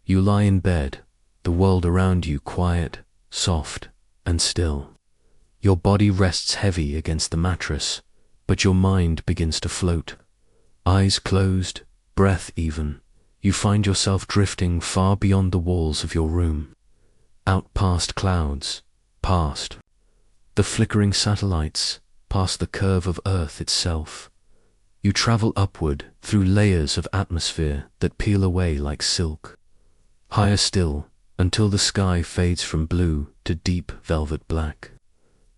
You lie in bed, the world around you quiet, soft, and still. Your body rests heavy against the mattress, but your mind begins to float. Eyes closed, breath even, you find yourself drifting far beyond the walls of your room. Out past clouds, past the flickering satellites, past the curve of Earth itself. You travel upward through layers of atmosphere that peel away like silk. Higher still, until the sky fades from blue to deep velvet black.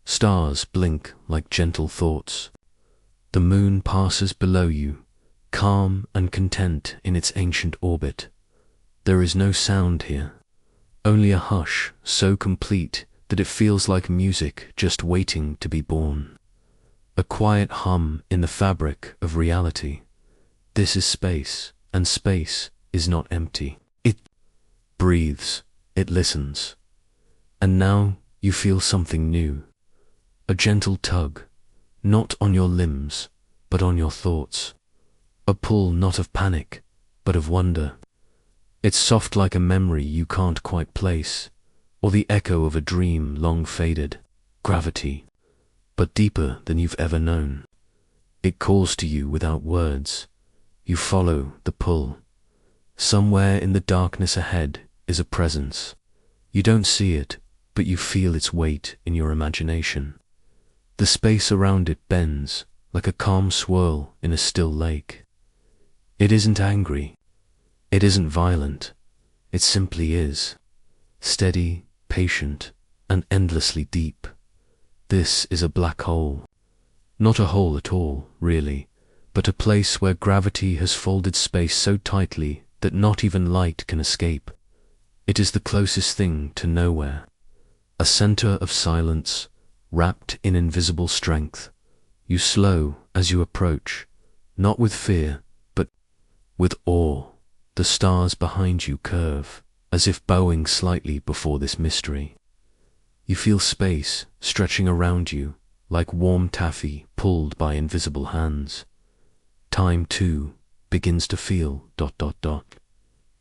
Stars blink like gentle thoughts. The moon passes below you, calm and content in its ancient orbit. There is no sound here, only a hush so complete that it feels like music just waiting to be born. A quiet hum in the fabric of reality. This is space, and space is not empty. It breathes, it listens. And now you feel something new. A gentle tug, not on your limbs, but on your thoughts. A pull not of panic, but of wonder. It's soft like a memory you can't quite place, or the echo of a dream long faded. Gravity, but deeper than you've ever known. It calls to you without words. You follow the pull. Somewhere in the darkness ahead is a presence. You don't see it, but you feel its weight in your imagination. The space around it bends like a calm swirl in a still lake. It isn't angry. It isn't violent. It simply is. Steady, patient, and endlessly deep. This is a black hole. Not a hole at all, really, but a place where gravity has folded space so tightly that not even light can escape. It is the closest thing to nowhere. A center of silence, wrapped in invisible strength. You slow as you approach, not with fear, but with awe. The stars behind you curve, as if bowing slightly before this mystery. You feel space stretching around you, like warm taffy pulled by invisible hands. Time, too, begins to feel ...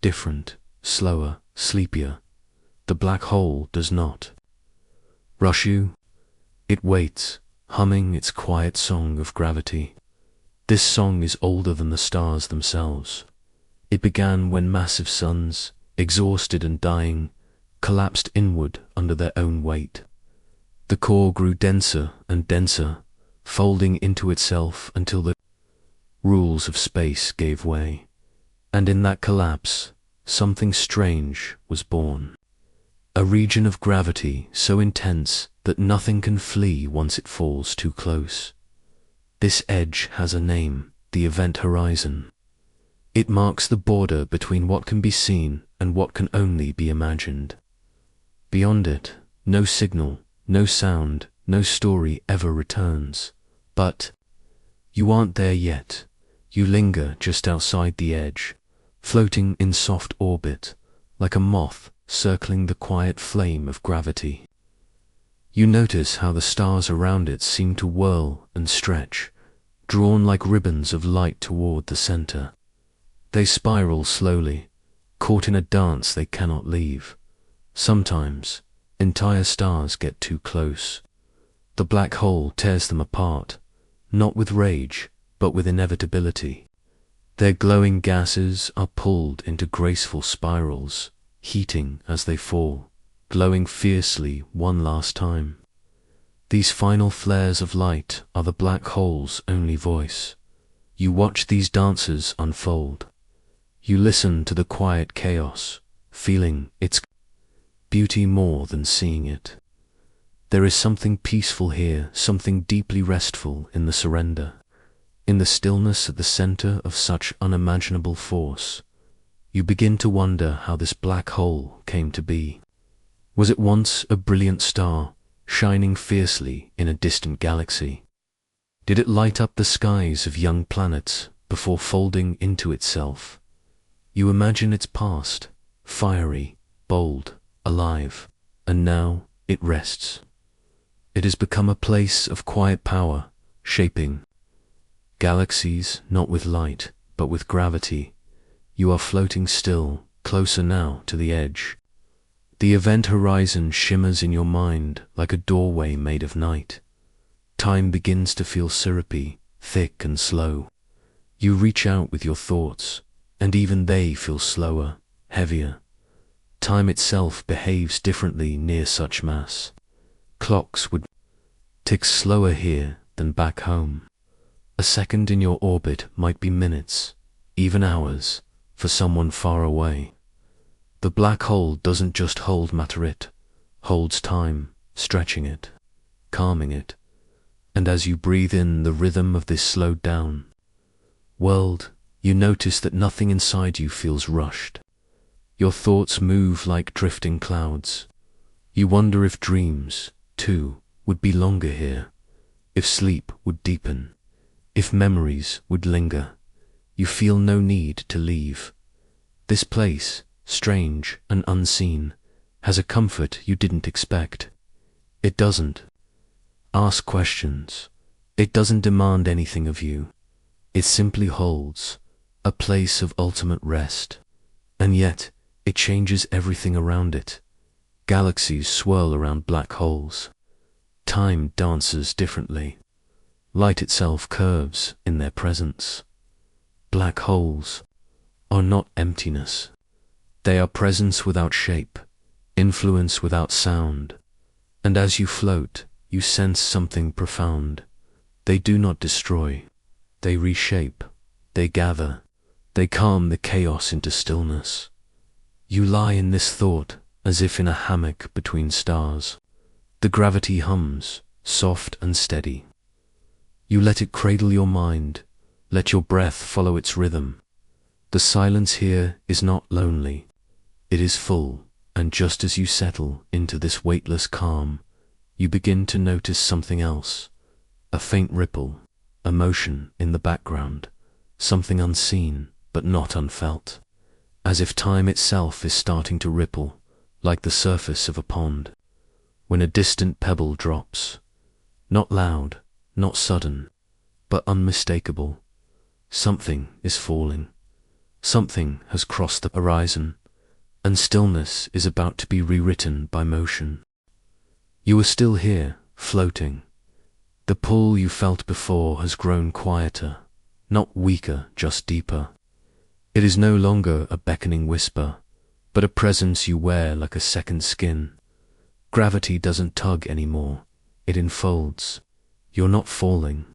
different, slower, sleepier. The black hole does not rush you. It waits, humming its quiet song of gravity. This song is older than the stars themselves. It began when massive suns, exhausted and dying, collapsed inward under their own weight. The core grew denser and denser, folding into itself until the rules of space gave way. And in that collapse, something strange was born. A region of gravity so intense that nothing can flee once it falls too close. This edge has a name, the event horizon. It marks the border between what can be seen and what can only be imagined. Beyond it, no signal, no sound, no story ever returns. But you aren't there yet. You linger just outside the edge, floating in soft orbit, like a moth circling the quiet flame of gravity. You notice how the stars around it seem to whirl and stretch, drawn like ribbons of light toward the center. They spiral slowly, caught in a dance they cannot leave. Sometimes, entire stars get too close. The black hole tears them apart, not with rage, but with inevitability. Their glowing gases are pulled into graceful spirals, heating as they fall, glowing fiercely one last time. These final flares of light are the black hole's only voice. You watch these dances unfold. You listen to the quiet chaos, feeling its beauty more than seeing it. There is something peaceful here, something deeply restful in the surrender, in the stillness at the center of such unimaginable force. You begin to wonder how this black hole came to be. Was it once a brilliant star, shining fiercely in a distant galaxy? Did it light up the skies of young planets before folding into itself? You imagine its past, fiery, bold, alive, and now it rests. It has become a place of quiet power, shaping galaxies not with light, but with gravity. You are floating still, closer now to the edge. The event horizon shimmers in your mind like a doorway made of night. Time begins to feel syrupy, thick and slow. You reach out with your thoughts, and even they feel slower, heavier. Time itself behaves differently near such mass. Clocks would tick slower here than back home. A second in your orbit might be minutes, even hours, for someone far away. The black hole doesn't just hold matter, it holds time, stretching it, calming it. And as you breathe in the rhythm of this slowed down world, you notice that nothing inside you feels rushed. Your thoughts move like drifting clouds. You wonder if dreams, too, would be longer here, if sleep would deepen, if memories would linger. You feel no need to leave. This place, strange and unseen, has a comfort you didn't expect. It doesn't ask questions. It doesn't demand anything of you. It simply holds, a place of ultimate rest. And yet, it changes everything around it. Galaxies swirl around black holes. Time dances differently. Light itself curves in their presence. Black holes are not emptiness. They are presence without shape, influence without sound. And as you float, you sense something profound. They do not destroy. They reshape. They gather. They calm the chaos into stillness. You lie in this thought as if in a hammock between stars. The gravity hums, soft and steady. You let it cradle your mind. Let your breath follow its rhythm. The silence here is not lonely. It is full, and just as you settle into this weightless calm, you begin to notice something else. A faint ripple, a motion in the background, something unseen but not unfelt, as if time itself is starting to ripple, like the surface of a pond. When a distant pebble drops, not loud, not sudden, but unmistakable, something is falling. Something has crossed the horizon, and stillness is about to be rewritten by motion. You are still here, floating. The pull you felt before has grown quieter, not weaker, just deeper. It is no longer a beckoning whisper, but a presence you wear like a second skin. Gravity doesn't tug anymore, it enfolds. You're not falling.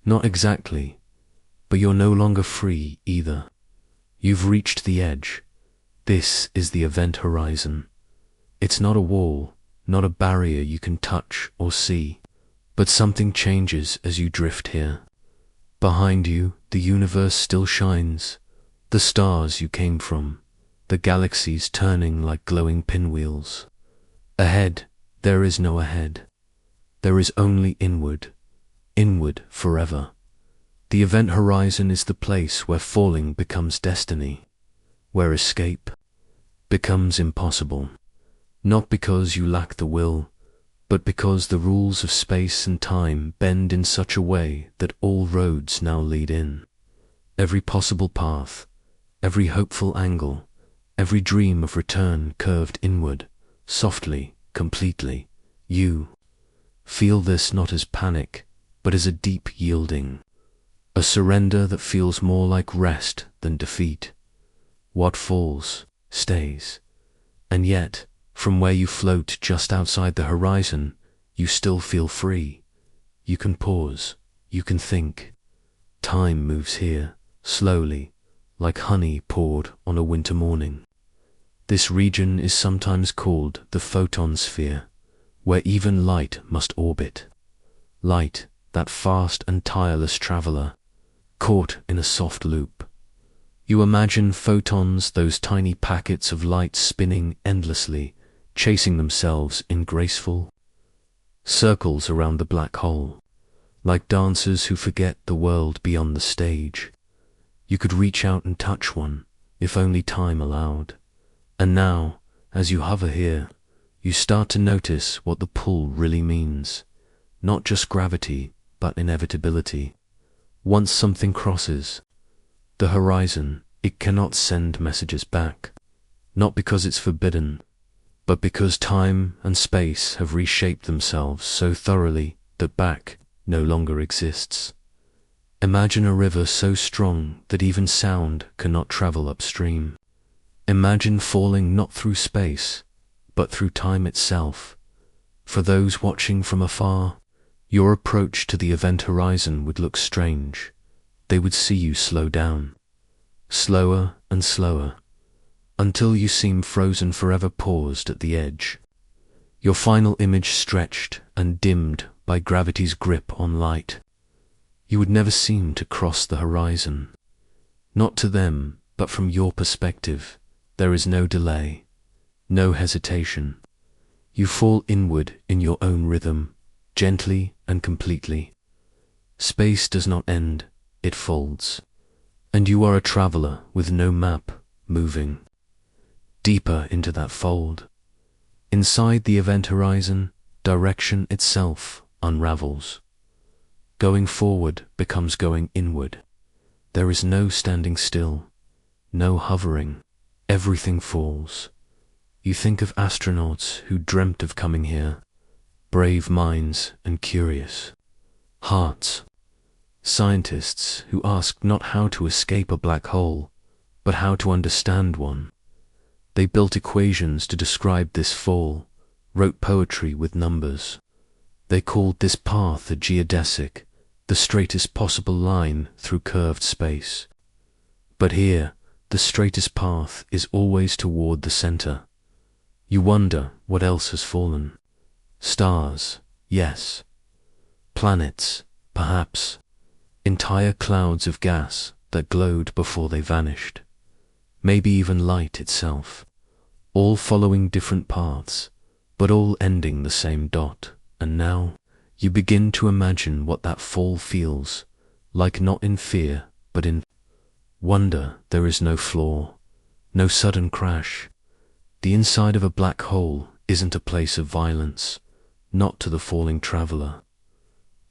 Not exactly, but you're no longer free either. You've reached the edge. This is the event horizon. It's not a wall, not a barrier you can touch or see, but something changes as you drift here. Behind you, the universe still shines, the stars you came from, the galaxies turning like glowing pinwheels. Ahead, there is no ahead. There is only inward, inward forever. The event horizon is the place where falling becomes destiny, where escape becomes impossible, not because you lack the will, but because the rules of space and time bend in such a way that all roads now lead in. Every possible path, every hopeful angle, every dream of return curved inward, softly, completely. You feel this not as panic, but as a deep yielding, a surrender that feels more like rest than defeat. What falls, stays. And yet, from where you float just outside the horizon, you still feel free. You can pause, you can think. Time moves here, slowly, like honey poured on a winter morning. This region is sometimes called the photon sphere, where even light must orbit. Light, that fast and tireless traveler, caught in a soft loop. You imagine photons, those tiny packets of light spinning endlessly, chasing themselves in graceful circles around the black hole, like dancers who forget the world beyond the stage. You could reach out and touch one, if only time allowed. And now, as you hover here, you start to notice what the pull really means. Not just gravity, but inevitability. Once something crosses the horizon, it cannot send messages back. not because it's forbidden, but because time and space have reshaped themselves so thoroughly that back no longer exists. Imagine a river so strong that even sound cannot travel upstream. Imagine falling not through space, but through time itself. For those watching from afar, your approach to the event horizon would look strange. They would see you slow down, slower and slower, until you seem frozen forever, paused at the edge. Your final image stretched and dimmed by gravity's grip on light. You would never seem to cross the horizon. Not to them, but from your perspective, there is no delay, no hesitation. You fall inward in your own rhythm, gently and completely. Space does not end, it folds. And you are a traveler with no map, moving deeper into that fold. Inside the event horizon, direction itself unravels. Going forward becomes going inward. There is no standing still, no hovering. Everything falls. You think of astronauts who dreamt of coming here, brave minds and curious hearts. Scientists who asked not how to escape a black hole, but how to understand one. They built equations to describe this fall, wrote poetry with numbers. They called this path a geodesic, the straightest possible line through curved space. But here, the straightest path is always toward the center. You wonder what else has fallen. Stars, yes. Planets, perhaps. Entire clouds of gas that glowed before they vanished. Maybe even light itself. All following different paths, but all ending the same dot. And now, you begin to imagine what that fall feels like, not in fear, but in wonder. There is no flaw, no sudden crash. The inside of a black hole isn't a place of violence, not to the falling traveler.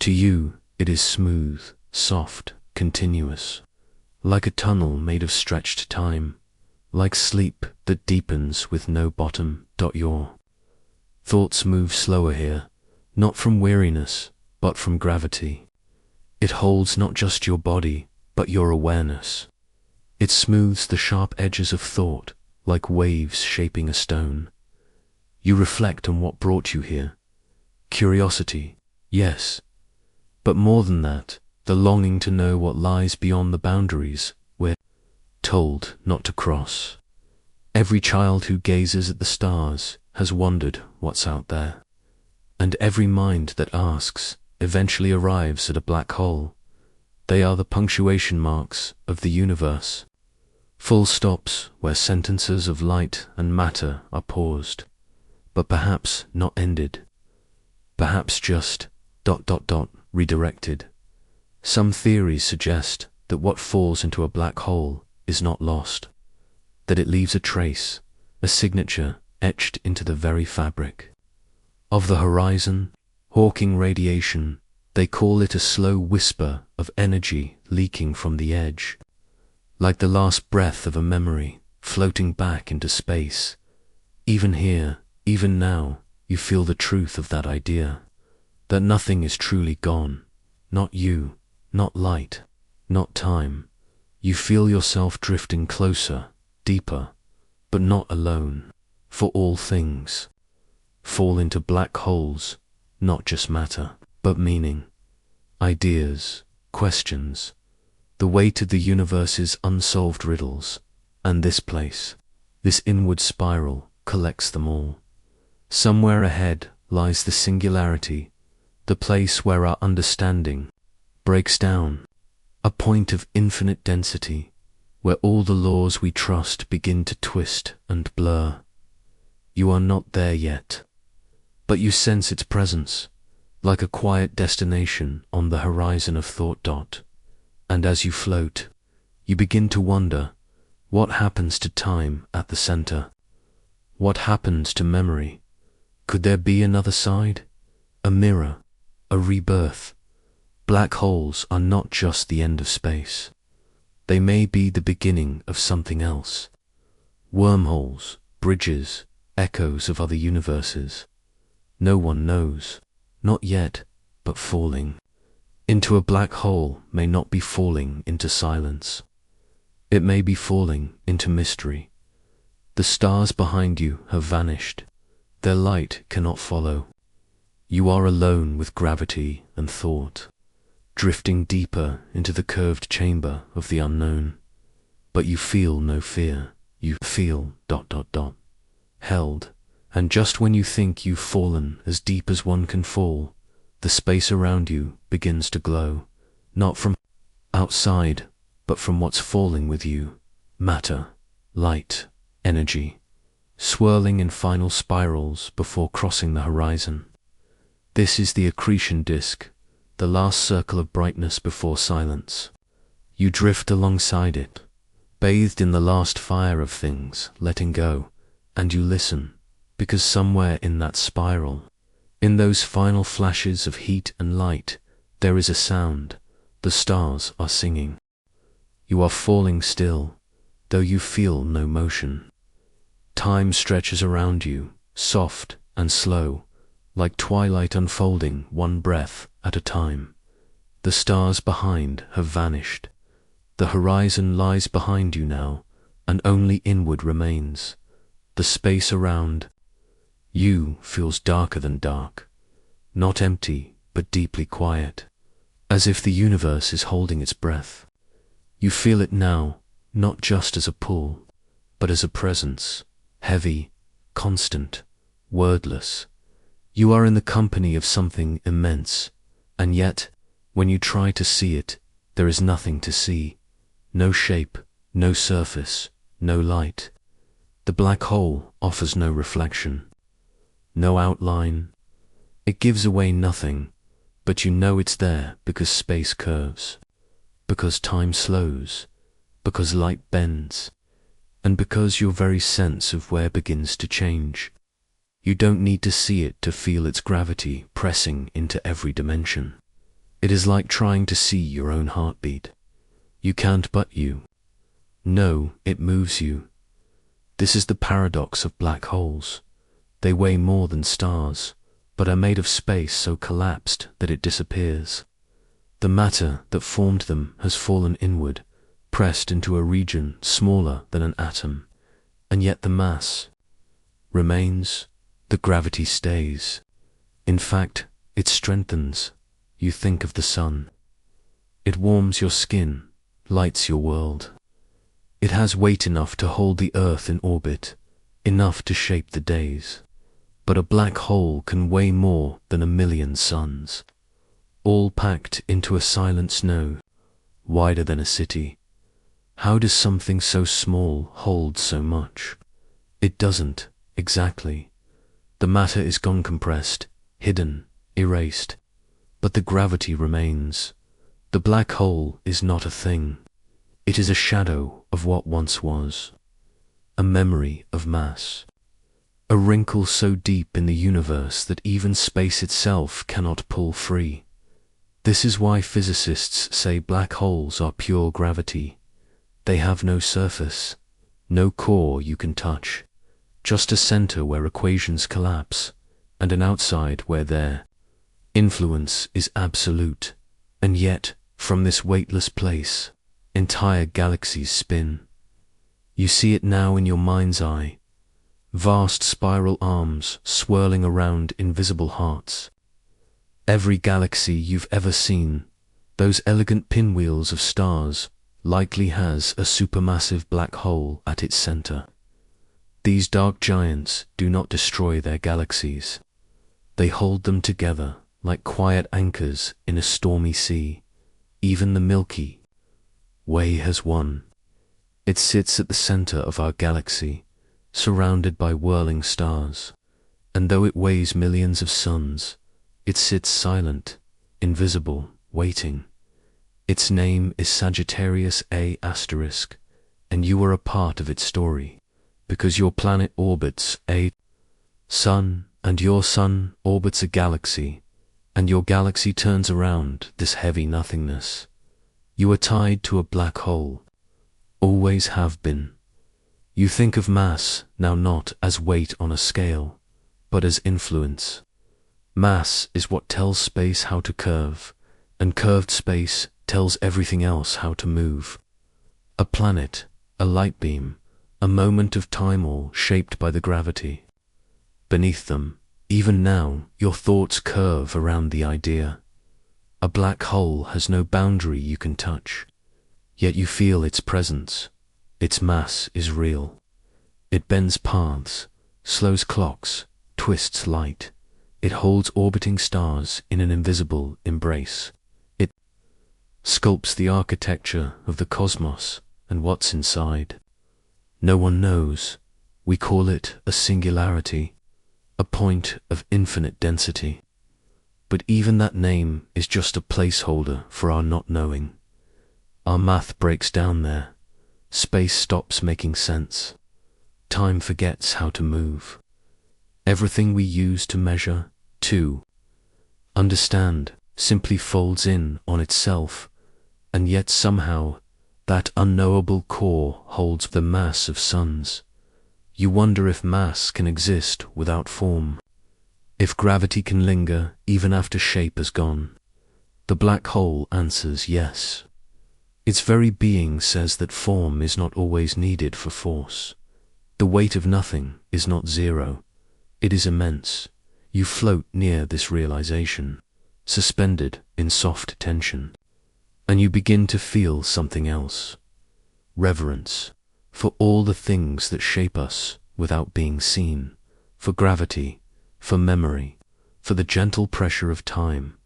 To you, it is smooth, soft, continuous, like a tunnel made of stretched time, like sleep that deepens with no bottom. Your thoughts move slower here, not from weariness, but from gravity. It holds not just your body, but your awareness. It smooths the sharp edges of thought, like waves shaping a stone. You reflect on what brought you here. Curiosity, yes. But more than that, the longing to know what lies beyond the boundaries we're told not to cross. Every child who gazes at the stars has wondered what's out there. And every mind that asks eventually arrives at a black hole. They are the punctuation marks of the universe. Full stops where sentences of light and matter are paused, but perhaps not ended. Perhaps just ... redirected. Some theories suggest that what falls into a black hole is not lost, that it leaves a trace, a signature etched into the very fabric of the horizon. Hawking radiation, they call it a slow whisper of energy leaking from the edge, like the last breath of a memory floating back into space. Even here, even now, you feel the truth of that idea, that nothing is truly gone, not you, not light, not time. You feel yourself drifting closer, deeper, but not alone, for all things fall into black holes, not just matter, but meaning, ideas, questions, the weight of the universe's unsolved riddles, and this place, this inward spiral, collects them all. Somewhere ahead lies the singularity, the place where our understanding breaks down, a point of infinite density, where all the laws we trust begin to twist and blur. You are not there yet, but you sense its presence, like a quiet destination on the horizon of thought. And as you float, you begin to wonder, what happens to time at the center? What happens to memory? Could there be another side? A mirror? A rebirth? Black holes are not just the end of space. They may be the beginning of something else. Wormholes, bridges, echoes of other universes. No one knows, not yet, but falling into a black hole may not be falling into silence. It may be falling into mystery. The stars behind you have vanished. Their light cannot follow. You are alone with gravity and thought, drifting deeper into the curved chamber of the unknown. But you feel no fear. You feel ... held. And just when you think you've fallen as deep as one can fall, the space around you begins to glow, not from outside, but from what's falling with you. Matter, light, energy, swirling in final spirals before crossing the horizon. This is the accretion disk, the last circle of brightness before silence. You drift alongside it, bathed in the last fire of things, letting go, and you listen, because somewhere in that spiral, in those final flashes of heat and light, there is a sound. The stars are singing. You are falling still, though you feel no motion. Time stretches around you, soft and slow, like twilight unfolding one breath at a time. The stars behind have vanished. The horizon lies behind you now, and only inward remains. The space around you feels darker than dark, not empty, but deeply quiet, as if the universe is holding its breath. You feel it now, not just as a pull, but as a presence, heavy, constant, wordless. You are in the company of something immense, and yet, when you try to see it, there is nothing to see. No shape, no surface, no light. The black hole offers no reflection, no outline. It gives away nothing, but you know it's there because space curves, because time slows, because light bends, and because your very sense of where begins to change. You don't need to see it to feel its gravity pressing into every dimension. It is like trying to see your own heartbeat. You can't, but you know it moves you. This is the paradox of black holes. They weigh more than stars, but are made of space so collapsed that it disappears. The matter that formed them has fallen inward, pressed into a region smaller than an atom, and yet the mass remains, the gravity stays. In fact, it strengthens. You think of the sun. It warms your skin, lights your world. It has weight enough to hold the earth in orbit, enough to shape the days. But a black hole can weigh more than 1,000,000 suns, all packed into a silent snow, wider than a city. How does something so small hold so much? It doesn't, exactly. The matter is gone, compressed, hidden, erased, but the gravity remains. The black hole is not a thing. It is a shadow of what once was, a memory of mass, a wrinkle so deep in the universe that even space itself cannot pull free. This is why physicists say black holes are pure gravity. They have no surface, no core you can touch, just a center where equations collapse, and an outside where their influence is absolute. And yet, from this weightless place, entire galaxies spin. You see it now in your mind's eye, vast spiral arms swirling around invisible hearts. Every galaxy you've ever seen, those elegant pinwheels of stars, likely has a supermassive black hole at its center. These dark giants do not destroy their galaxies. They hold them together like quiet anchors in a stormy sea. Even the Milky Way has one. It sits at the center of our galaxy, surrounded by whirling stars, and though it weighs millions of suns, it sits silent, invisible, waiting. Its name is Sagittarius A*, and you are a part of its story, because your planet orbits a sun, and your sun orbits a galaxy, and your galaxy turns around this heavy nothingness. You are tied to a black hole, always have been. You think of mass now not as weight on a scale, but as influence. Mass is what tells space how to curve, and curved space tells everything else how to move. A planet, a light beam, a moment of time, all shaped by the gravity. Beneath them, even now, your thoughts curve around the idea. A black hole has no boundary you can touch, yet you feel its presence. Its mass is real. It bends paths, slows clocks, twists light. It holds orbiting stars in an invisible embrace. It sculpts the architecture of the cosmos and what's inside. No one knows. We call it a singularity, a point of infinite density. But even that name is just a placeholder for our not knowing. Our math breaks down there. Space stops making sense. Time forgets how to move. Everything we use to measure, to understand, simply folds in on itself, and yet somehow that unknowable core holds the mass of suns. You wonder if mass can exist without form, if gravity can linger even after shape has gone. The black hole answers yes. Its very being says that form is not always needed for force. The weight of nothing is not zero. It is immense. You float near this realization, suspended in soft tension. And you begin to feel something else. Reverence for all the things that shape us without being seen, for gravity, for memory, for the gentle pressure of time.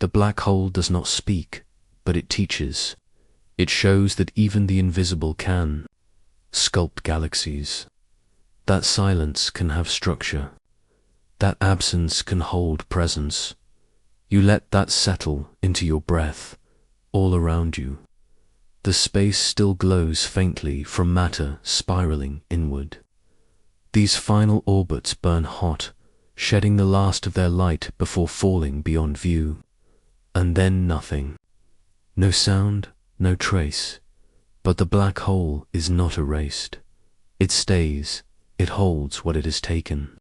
The black hole does not speak, but it teaches. It shows that even the invisible can sculpt galaxies. That silence can have structure. That absence can hold presence. You let that settle into your breath, all around you. The space still glows faintly from matter spiraling inward. These final orbits burn hot, shedding the last of their light before falling beyond view. And then nothing. No sound, no trace. But the black hole is not erased. It stays. It holds what it has taken.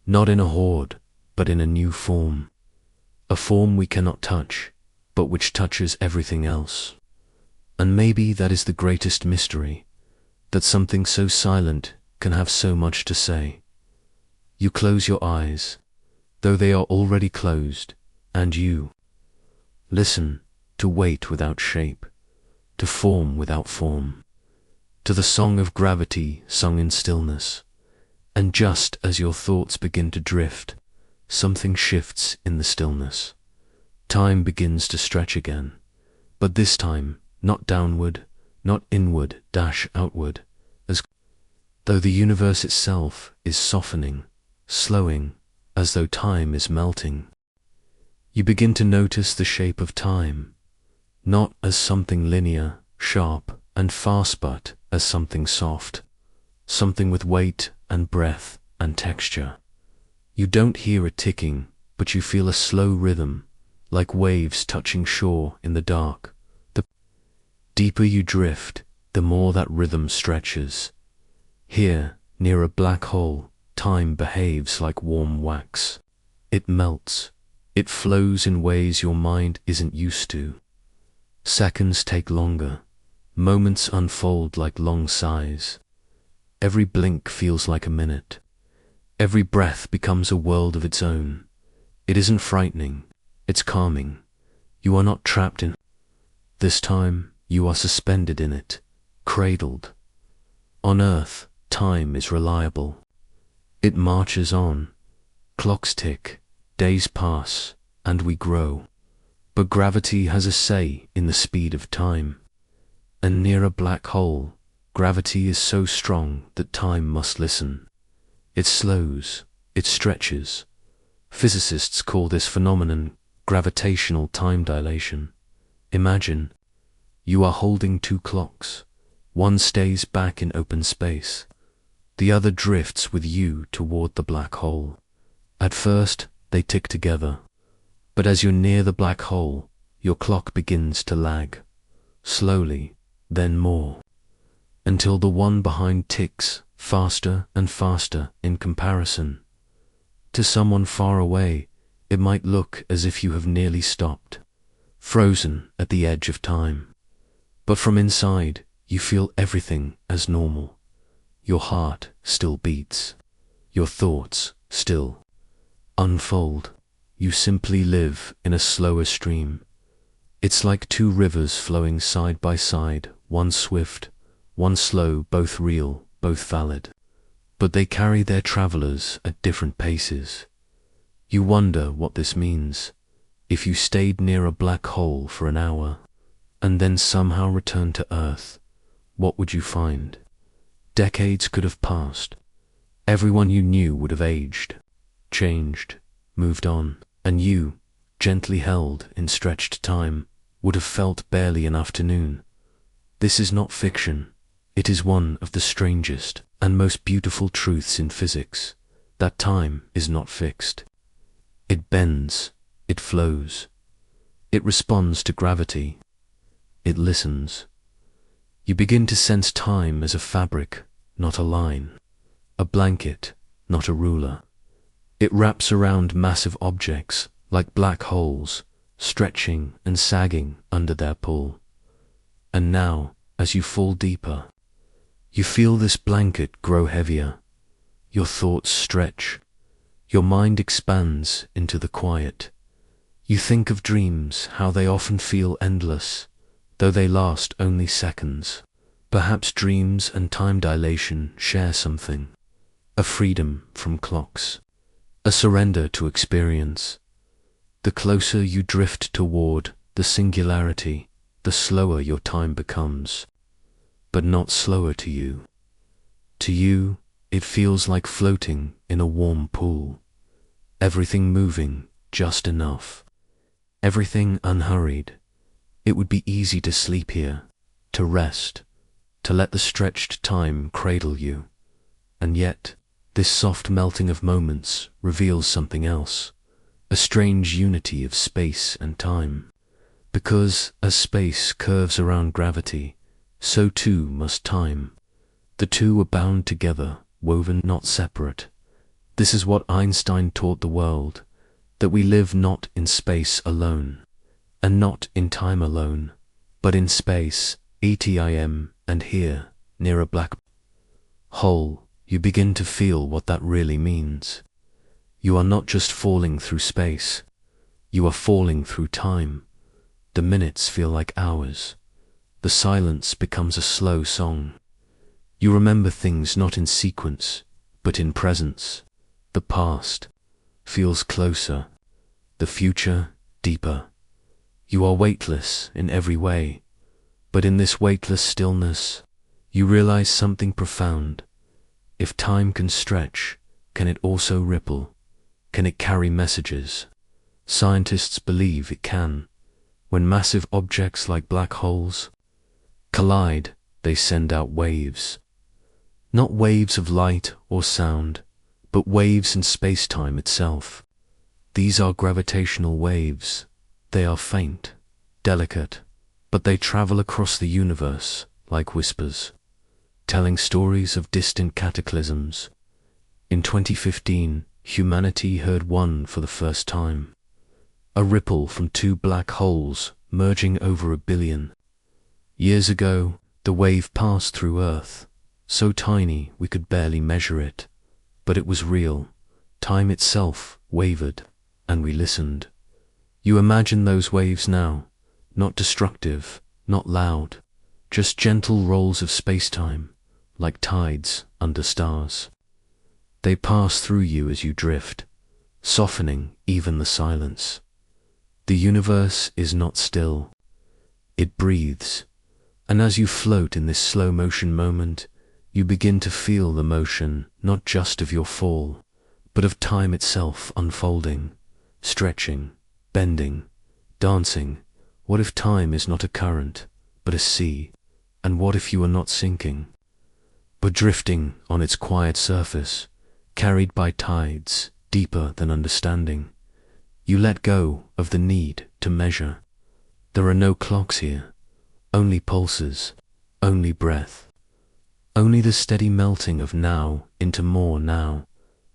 Not in a hoard, but in a new form. A form we cannot touch, but which touches everything else. And maybe that is the greatest mystery, that something so silent can have so much to say. You close your eyes, though they are already closed, and you listen to weight without shape, to form without form, to the song of gravity sung in stillness. And just as your thoughts begin to drift, something shifts in the stillness. Time begins to stretch again, but this time not downward, not inward, outward, as though the universe itself is softening, slowing, as though time is melting. You begin to notice the shape of time, not as something linear, sharp, and fast, but as something soft, something with weight and breath and texture. You don't hear it ticking, but you feel a slow rhythm, like waves touching shore in the dark. The deeper you drift, the more that rhythm stretches. Here, near a black hole, time behaves like warm wax. It melts. It flows in ways your mind isn't used to. Seconds take longer. Moments unfold like long sighs. Every blink feels like a minute. Every breath becomes a world of its own. It isn't frightening. It's calming. You are not trapped in. This time, you are suspended in it, cradled. On Earth, time is reliable. It marches on. Clocks tick, days pass, and we grow. But gravity has a say in the speed of time. And near a black hole, gravity is so strong that time must listen. It slows, it stretches. Physicists call this phenomenon gravitational time dilation. Imagine, you are holding two clocks. One stays back in open space. The other drifts with you toward the black hole. At first, they tick together. But as you're near the black hole, your clock begins to lag. Slowly, then more. until the one behind ticks faster and faster in comparison. To someone far away, it might look as if you have nearly stopped, frozen at the edge of time. But from inside, you feel everything as normal. Your heart still beats. Your thoughts still unfold. You simply live in a slower stream. It's like two rivers flowing side by side, one swift, one slow, both real, both valid. But they carry their travelers at different paces. You wonder what this means. If you stayed near a black hole for an hour, and then somehow returned to Earth, what would you find? Decades could have passed. Everyone you knew would have aged, changed, moved on, and you, gently held in stretched time, would have felt barely an afternoon. This is not fiction. It is one of the strangest and most beautiful truths in physics, that time is not fixed. It bends, it flows, it responds to gravity, it listens. You begin to sense time as a fabric, not a line, a blanket, not a ruler. It wraps around massive objects like black holes, stretching and sagging under their pull. And now, as you fall deeper, you feel this blanket grow heavier. Your thoughts stretch. Your mind expands into the quiet. You think of dreams, how they often feel endless, though they last only seconds. Perhaps dreams and time dilation share something. A freedom from clocks. A surrender to experience. The closer you drift toward the singularity, the slower your time becomes. But not slower to you. To you, it feels like floating in a warm pool. Everything moving just enough. Everything unhurried. It would be easy to sleep here, to rest, to let the stretched time cradle you. And yet, this soft melting of moments reveals something else, a strange unity of space and time. Because as space curves around gravity, so too must time. The two are bound together, woven, not separate. This is what Einstein taught the world, that we live not in space alone, and not in time alone, but in space, ETIM, and here, near a black hole, you begin to feel what that really means. You are not just falling through space, you are falling through time. The minutes feel like hours. The silence becomes a slow song. You remember things not in sequence, but in presence. The past feels closer, the future deeper. You are weightless in every way, but in this weightless stillness, you realize something profound. If time can stretch, can it also ripple? Can it carry messages? Scientists believe it can. When massive objects like black holes collide, they send out waves. Not waves of light or sound, but waves in space-time itself. These are gravitational waves. They are faint, delicate, but they travel across the universe like whispers, telling stories of distant cataclysms. In 2015, humanity heard one for the first time. A ripple from two black holes merging over 1 billion. Years ago, the wave passed through Earth, so tiny we could barely measure it. But it was real. Time itself wavered, and we listened. You imagine those waves now, not destructive, not loud, just gentle rolls of space-time, like tides under stars. They pass through you as you drift, softening even the silence. The universe is not still. It breathes, and as you float in this slow-motion moment, you begin to feel the motion not just of your fall, but of time itself unfolding, stretching, bending, dancing. What if time is not a current, but a sea? And what if you are not sinking, but drifting on its quiet surface, carried by tides deeper than understanding? You let go of the need to measure. There are no clocks here, only pulses, only breath. only the steady melting of now into more now.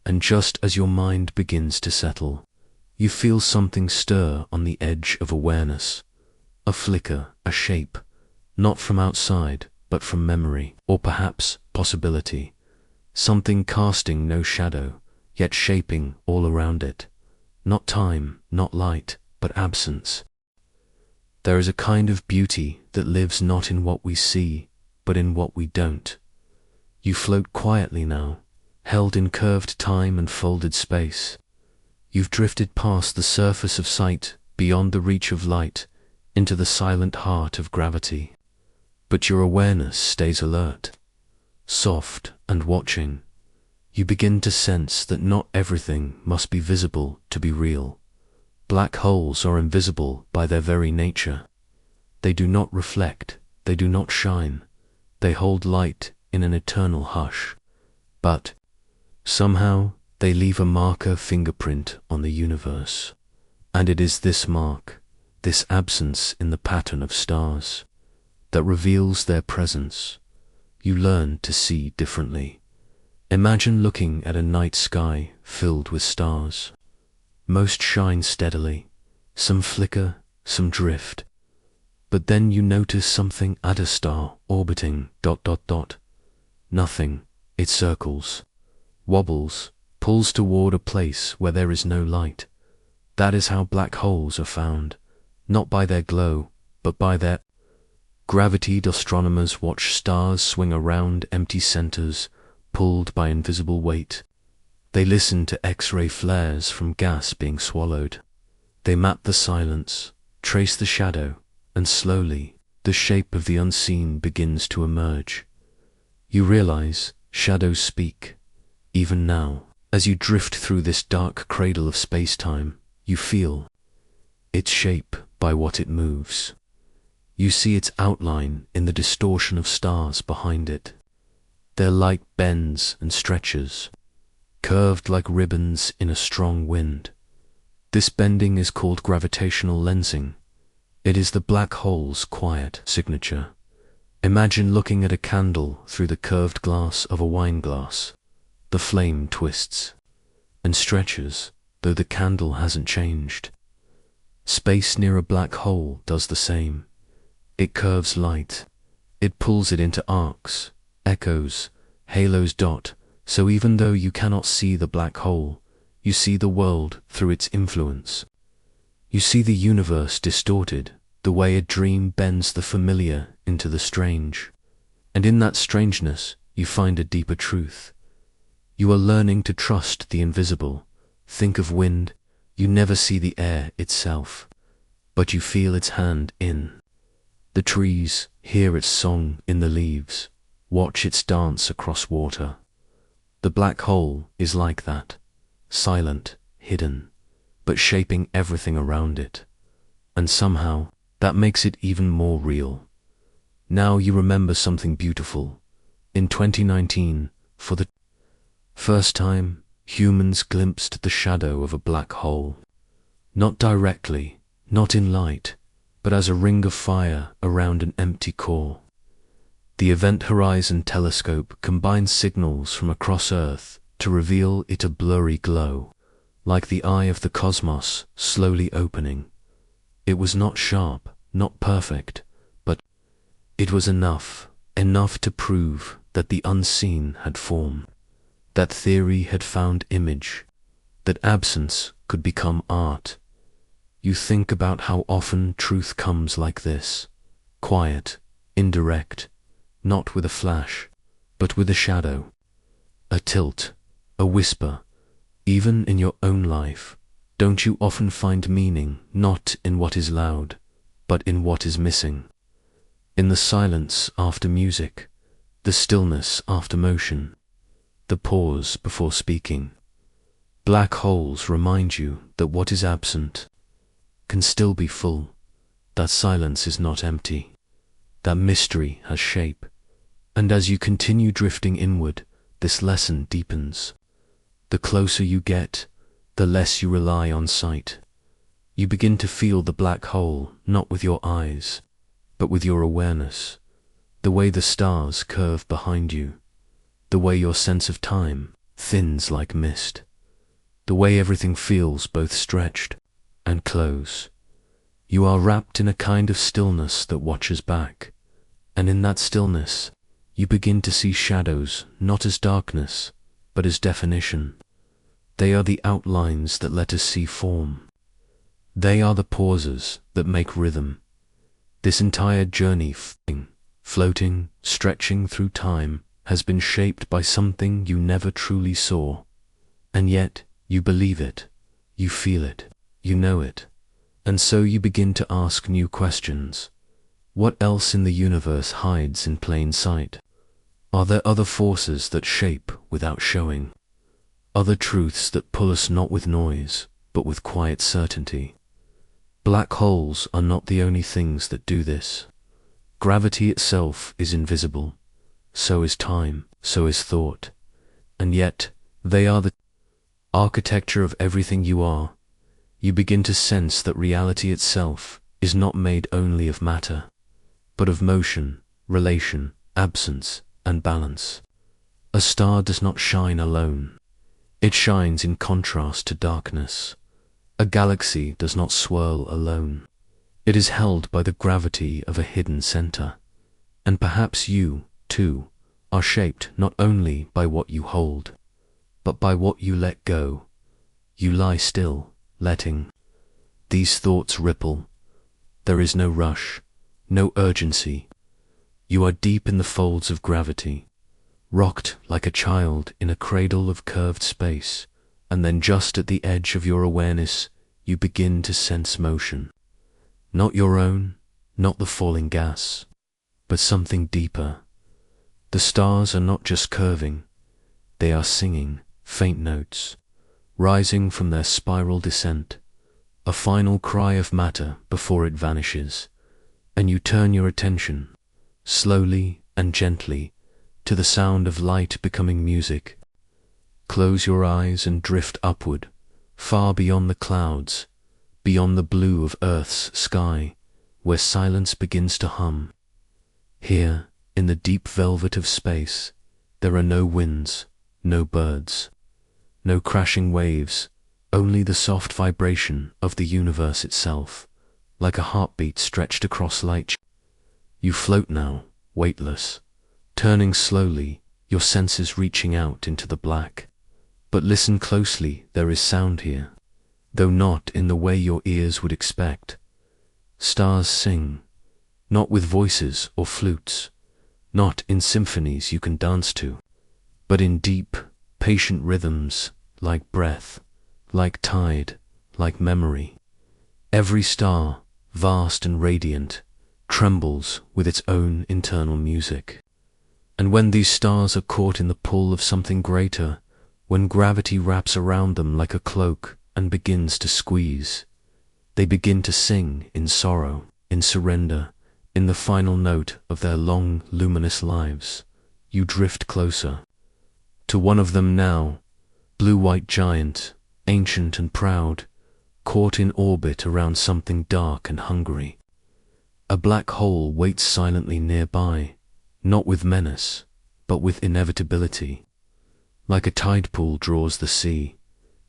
And just as your mind begins to settle, you feel something stir on the edge of awareness, a flicker, a shape, not from outside, but from memory, or perhaps possibility, something casting no shadow, yet shaping all around it. Not time, not light, but absence. There is a kind of beauty that lives not in what we see, but in what we don't. You float quietly now, held in curved time and folded space. You've drifted past the surface of sight, beyond the reach of light, into the silent heart of gravity. But your awareness stays alert, soft and watching. You begin to sense that not everything must be visible to be real. Black holes are invisible by their very nature. They do not reflect, they do not shine. They hold light in an eternal hush. But somehow they leave a marker fingerprint on the universe. And it is this mark, this absence in the pattern of stars, that reveals their presence. You learn to see differently. Imagine looking at a night sky filled with stars. Most shine steadily, some flicker, some drift. But then you notice something at a star orbiting ... Nothing, it circles, wobbles, pulls toward a place where there is no light. That is how black holes are found, not by their glow, but by their gravity. Astronomers watch stars swing around empty centers, pulled by invisible weight. They listen to X-ray flares from gas being swallowed. They map the silence, trace the shadow, and slowly, the shape of the unseen begins to emerge. You realize shadows speak. Even now, as you drift through this dark cradle of space-time, you feel its shape by what it moves. You see its outline in the distortion of stars behind it. Their light bends and stretches, curved like ribbons in a strong wind. This bending is called gravitational lensing. It is the black hole's quiet signature. Imagine looking at a candle through the curved glass of a wine glass. The flame twists and stretches, though the candle hasn't changed. Space near a black hole does the same. It curves light. It pulls it into arcs, echoes, halos. So even though you cannot see the black hole, you see the world through its influence. You see the universe distorted, the way a dream bends the familiar into the strange. And in that strangeness, you find a deeper truth. You are learning to trust the invisible. Think of wind. You never see the air itself, but you feel its hand in the trees, hear its song in the leaves, watch its dance across water. The black hole is like that, silent, hidden, but shaping everything around it. And somehow, that makes it even more real. Now you remember something beautiful. In 2019, for the first time, humans glimpsed the shadow of a black hole. Not directly, not in light, but as a ring of fire around an empty core. The Event Horizon telescope combines signals from across Earth to reveal it a blurry glow, like the eye of the cosmos slowly opening. It was not sharp, not perfect, but it was enough to prove that the unseen had form, that theory had found image, that absence could become art. You think about how often truth comes like this, quiet, indirect, not with a flash, but with a shadow, a tilt, a whisper. Even in your own life, don't you often find meaning not in what is loud, but in what is missing? In the silence after music, the stillness after motion, the pause before speaking. Black holes remind you that what is absent can still be full, that silence is not empty, that mystery has shape. And as you continue drifting inward, this lesson deepens. The closer you get, the less you rely on sight. You begin to feel the black hole not with your eyes, but with your awareness. the way the stars curve behind you, the way your sense of time thins like mist, the way everything feels both stretched and close. You are wrapped in a kind of stillness that watches back, and in that stillness you begin to see shadows not as darkness, but as definition. They are the outlines that let us see form. They are the pauses that make rhythm. This entire journey, floating, stretching through time, has been shaped by something you never truly saw. And yet, you believe it, you feel it, you know it. And so you begin to ask new questions. What else in the universe hides in plain sight? Are there other forces that shape without showing? Other truths that pull us not with noise, but with quiet certainty? Black holes are not the only things that do this. Gravity itself is invisible. So is time, so is thought. And yet, they are the architecture of everything you are. You begin to sense that reality itself is not made only of matter, but of motion, relation, absence, and balance. A star does not shine alone. It shines in contrast to darkness. A galaxy does not swirl alone. It is held by the gravity of a hidden center. And perhaps you, too, are shaped not only by what you hold, but by what you let go. You lie still, letting these thoughts ripple. There is no rush, no urgency. You are deep in the folds of gravity, rocked like a child in a cradle of curved space, and then just at the edge of your awareness, you begin to sense motion. Not your own, not the falling gas, but something deeper. The stars are not just curving, they are singing faint notes, rising from their spiral descent, a final cry of matter before it vanishes, and you turn your attention, slowly and gently, to the sound of light becoming music. Close your eyes and drift upward, far beyond the clouds, beyond the blue of Earth's sky, where silence begins to hum. Here, in the deep velvet of space, there are no winds, no birds, no crashing waves, only the soft vibration of the universe itself, like a heartbeat stretched across light. You float now, weightless, turning slowly, your senses reaching out into the black. But listen closely, there is sound here, though not in the way your ears would expect. Stars sing, not with voices or flutes, not in symphonies you can dance to, but in deep, patient rhythms, like breath, like tide, like memory. Every star, vast and radiant, trembles with its own internal music. And when these stars are caught in the pull of something greater, when gravity wraps around them like a cloak and begins to squeeze, they begin to sing in sorrow, in surrender, in the final note of their long, luminous lives. You drift closer to one of them now, blue-white giant, ancient and proud, caught in orbit around something dark and hungry. A black hole waits silently nearby, not with menace, but with inevitability. Like a tide pool draws the sea,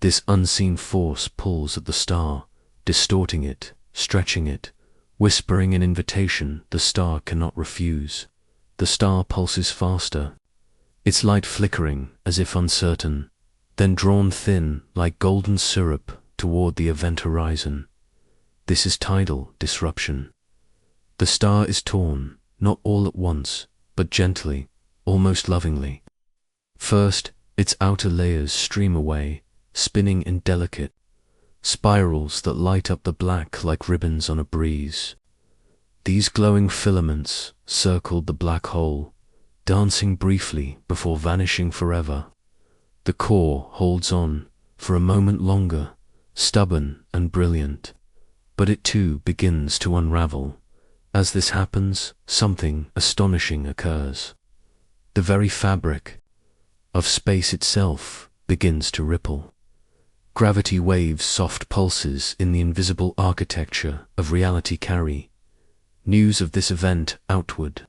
this unseen force pulls at the star, distorting it, stretching it, whispering an invitation the star cannot refuse. The star pulses faster, its light flickering as if uncertain, then drawn thin like golden syrup toward the event horizon. This is tidal disruption. The star is torn, not all at once, but gently, almost lovingly. First, its outer layers stream away, spinning in delicate spirals that light up the black like ribbons on a breeze. These glowing filaments circled the black hole, dancing briefly before vanishing forever. The core holds on for a moment longer, stubborn and brilliant, but it too begins to unravel. As this happens, something astonishing occurs. The very fabric of space itself begins to ripple. Gravity waves soft pulses in the invisible architecture of reality carry news of this event outward,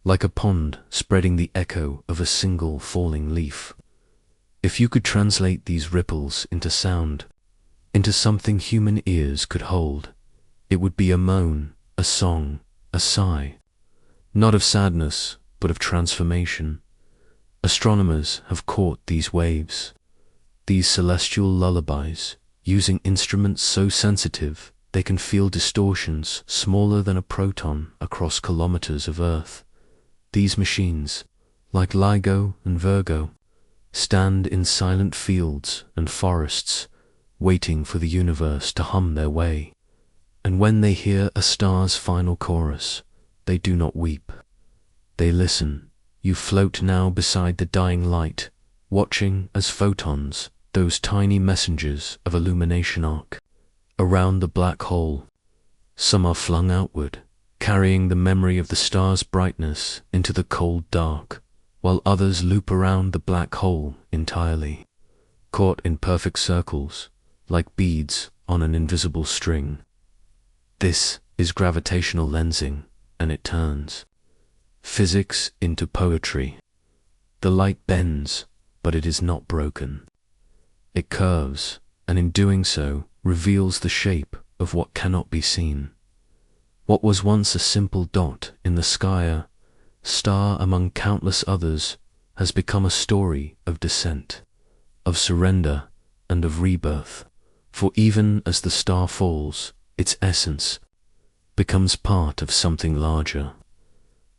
like a pond spreading the echo of a single falling leaf. If you could translate these ripples into sound, into something human ears could hold, it would be a moan, a song, a sigh, not of sadness, but of transformation. Astronomers have caught these waves, these celestial lullabies, using instruments so sensitive they can feel distortions smaller than a proton across kilometers of Earth. These machines, like LIGO and Virgo, stand in silent fields and forests, waiting for the universe to hum their way. And when they hear a star's final chorus, they do not weep. They listen. You float now beside the dying light, watching as photons, those tiny messengers of illumination, arc around the black hole. Some are flung outward, carrying the memory of the star's brightness into the cold dark, while others loop around the black hole entirely, caught in perfect circles, like beads on an invisible string. This is gravitational lensing, and it turns physics into poetry. The light bends, but it is not broken. It curves, and in doing so, reveals the shape of what cannot be seen. What was once a simple dot in the sky, star among countless others, has become a story of descent, of surrender, and of rebirth. For even as the star falls, its essence becomes part of something larger.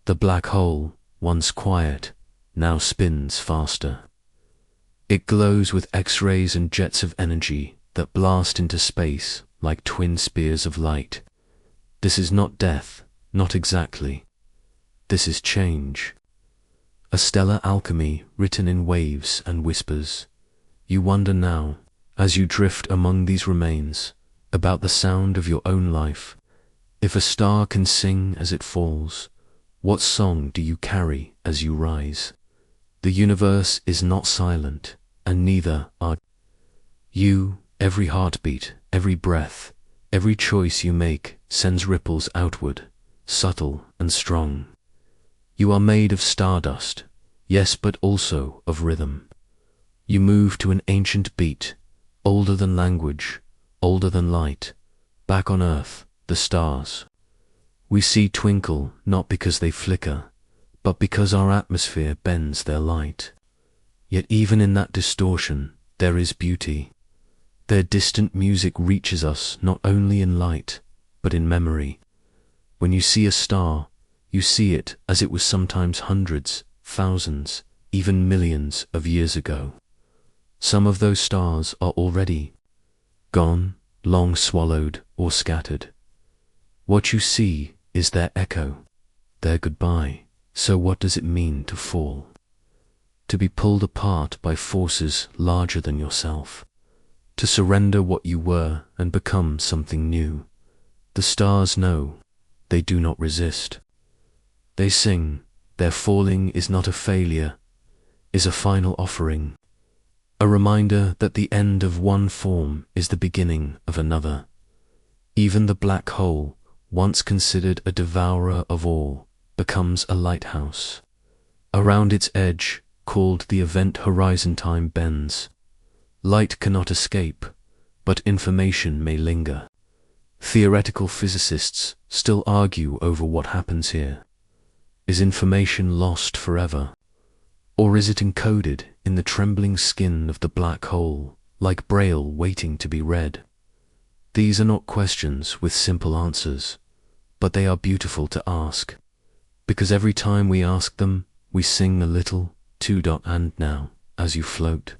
The black hole, once quiet, now spins faster. It glows with X-rays and jets of energy that blast into space like twin spears of light. This is not death, not exactly. This is change. A stellar alchemy written in waves and whispers. You wonder now, as you drift among these remains, about the sound of your own life. If a star can sing as it falls, what song do you carry as you rise? The universe is not silent, and neither are you. Every heartbeat, every breath, every choice you make sends ripples outward, subtle and strong. You are made of stardust, yes, but also of rhythm. You move to an ancient beat, older than language, older than light. Back on Earth, the stars we see twinkle not because they flicker, but because our atmosphere bends their light. Yet even in that distortion there is beauty. Their distant music reaches us not only in light, but in memory. When you see a star, you see it as it was sometimes hundreds, thousands, even millions of years ago. Some of those stars are already gone, long swallowed or scattered. What you see is their echo, their goodbye. So what does it mean to fall? To be pulled apart by forces larger than yourself. To surrender what you were and become something new. The stars know, they do not resist. They sing, their falling is not a failure, is a final offering. A reminder that the end of one form is the beginning of another. Even the black hole, once considered a devourer of all, becomes a lighthouse. Around its edge, called the event horizon, time bends. Light cannot escape, but information may linger. Theoretical physicists still argue over what happens here. Is information lost forever? Or is it encoded in the trembling skin of the black hole, like Braille waiting to be read? These are not questions with simple answers, but they are beautiful to ask, because every time we ask them, we sing a little, and now, as you float.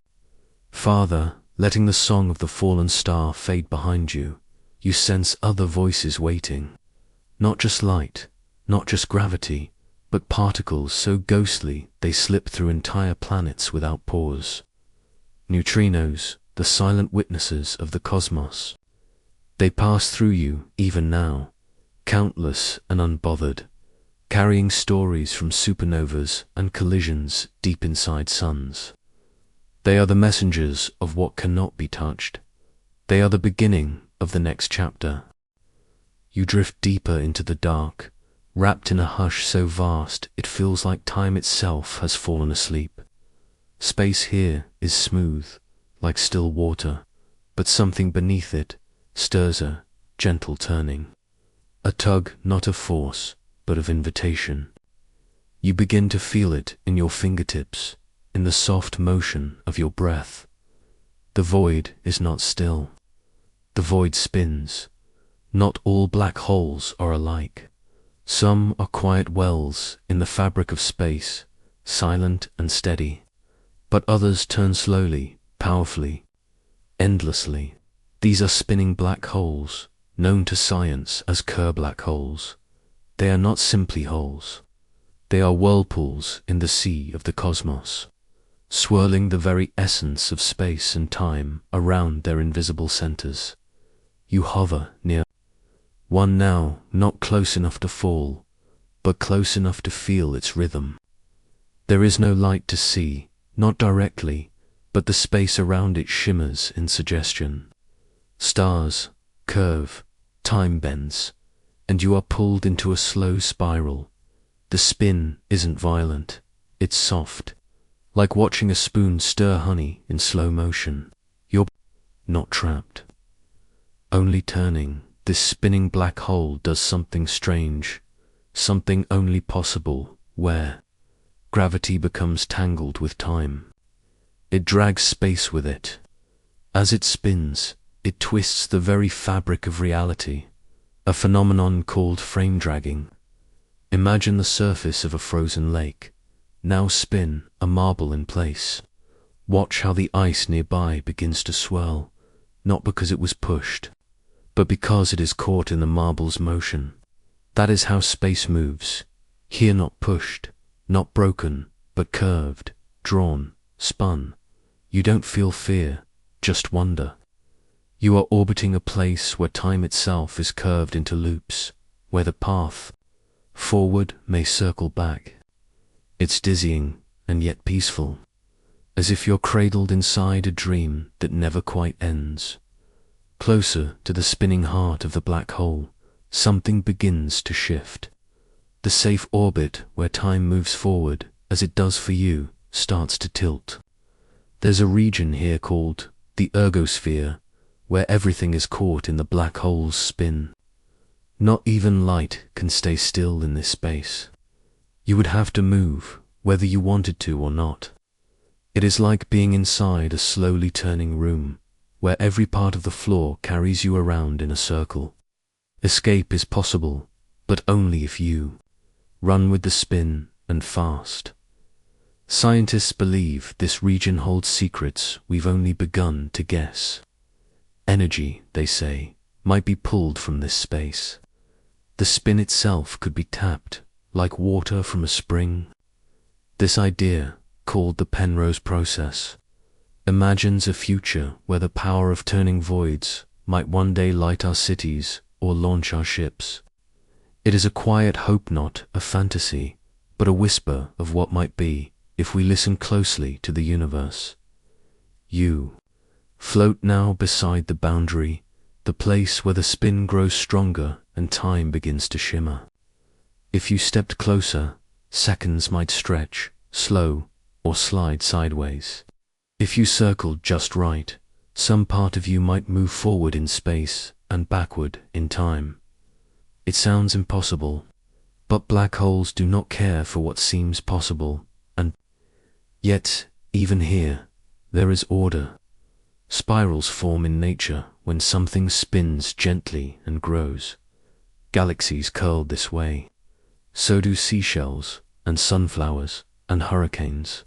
Father, letting the song of the fallen star fade behind you, you sense other voices waiting. Not just light, not just gravity, but particles so ghostly they slip through entire planets without pause. Neutrinos, the silent witnesses of the cosmos. They pass through you even now, countless and unbothered, carrying stories from supernovas and collisions deep inside suns. They are the messengers of what cannot be touched. They are the beginning of the next chapter. You drift deeper into the dark, wrapped in a hush so vast it feels like time itself has fallen asleep. Space here is smooth, like still water, but something beneath it stirs a gentle turning. A tug not of force, but of invitation. You begin to feel it in your fingertips, in the soft motion of your breath. The void is not still. The void spins. Not all black holes are alike. Some are quiet wells in the fabric of space, silent and steady. But others turn slowly, powerfully, endlessly. These are spinning black holes, known to science as Kerr black holes. They are not simply holes. They are whirlpools in the sea of the cosmos, swirling the very essence of space and time around their invisible centers. You hover near one now, not close enough to fall, but close enough to feel its rhythm. There is no light to see, not directly, but the space around it shimmers in suggestion. Stars curve, time bends, and you are pulled into a slow spiral. The spin isn't violent, it's soft, like watching a spoon stir honey in slow motion. You're not trapped, only turning. This spinning black hole does something strange, something only possible where gravity becomes tangled with time. It drags space with it. As it spins, it twists the very fabric of reality, a phenomenon called frame dragging. Imagine the surface of a frozen lake. Now spin a marble in place. Watch how the ice nearby begins to swirl, not because it was pushed, but because it is caught in the marble's motion. That is how space moves, here not pushed, not broken, but curved, drawn, spun. You don't feel fear, just wonder. You are orbiting a place where time itself is curved into loops, where the path forward may circle back. It's dizzying and yet peaceful, as if you're cradled inside a dream that never quite ends. Closer to the spinning heart of the black hole, something begins to shift. The safe orbit where time moves forward, as it does for you, starts to tilt. There's a region here called the ergosphere, where everything is caught in the black hole's spin. Not even light can stay still in this space. You would have to move, whether you wanted to or not. It is like being inside a slowly turning room, where every part of the floor carries you around in a circle. Escape is possible, but only if you run with the spin and fast. Scientists believe this region holds secrets we've only begun to guess. Energy, they say, might be pulled from this space. The spin itself could be tapped, like water from a spring. This idea, called the Penrose process, imagines a future where the power of turning voids might one day light our cities or launch our ships. It is a quiet hope, not a fantasy, but a whisper of what might be if we listen closely to the universe. You float now beside the boundary, the place where the spin grows stronger and time begins to shimmer. If you stepped closer, seconds might stretch, slow, or slide sideways. If you circled just right, some part of you might move forward in space and backward in time. It sounds impossible, but black holes do not care for what seems possible, and yet, even here, there is order. Spirals form in nature when something spins gently and grows. Galaxies curl this way. So do seashells and sunflowers and hurricanes.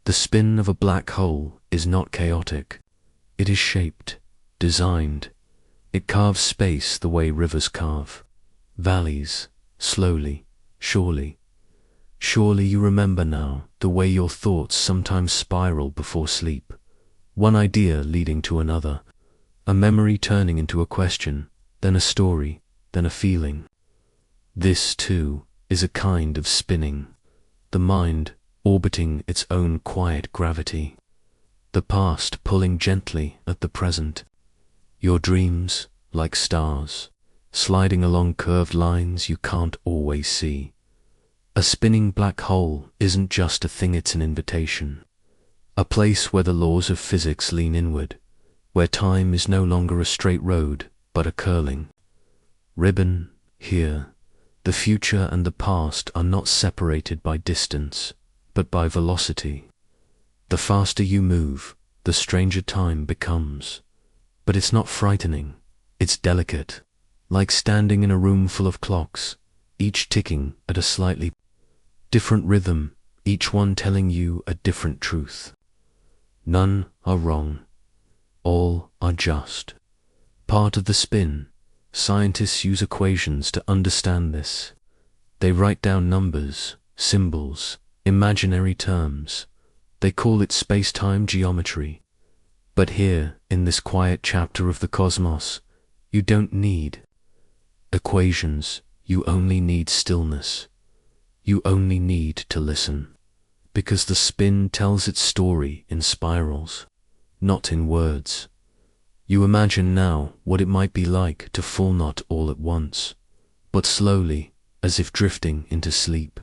The spin of a black hole is not chaotic. It is shaped, designed. It carves space the way rivers carve. Valleys, slowly, surely. Surely you remember now the way your thoughts sometimes spiral before sleep. One idea leading to another. A memory turning into a question, then a story, then a feeling. This, too, is a kind of spinning. The mind orbiting its own quiet gravity, the past pulling gently at the present. Your dreams, like stars, sliding along curved lines you can't always see. A spinning black hole isn't just a thing, it's an invitation. A place where the laws of physics lean inward, where time is no longer a straight road, but a curling ribbon. Here, the future and the past are not separated by distance, but by velocity. The faster you move, the stranger time becomes. But it's not frightening, it's delicate, like standing in a room full of clocks, each ticking at a slightly different rhythm, each one telling you a different truth. None are wrong, all are just. Part of the spin, scientists use equations to understand this. They write down numbers, symbols, imaginary terms. They call it space-time geometry. But here, in this quiet chapter of the cosmos, you don't need equations, you only need stillness. You only need to listen. Because the spin tells its story in spirals, not in words. You imagine now what it might be like to fall not all at once, but slowly, as if drifting into sleep.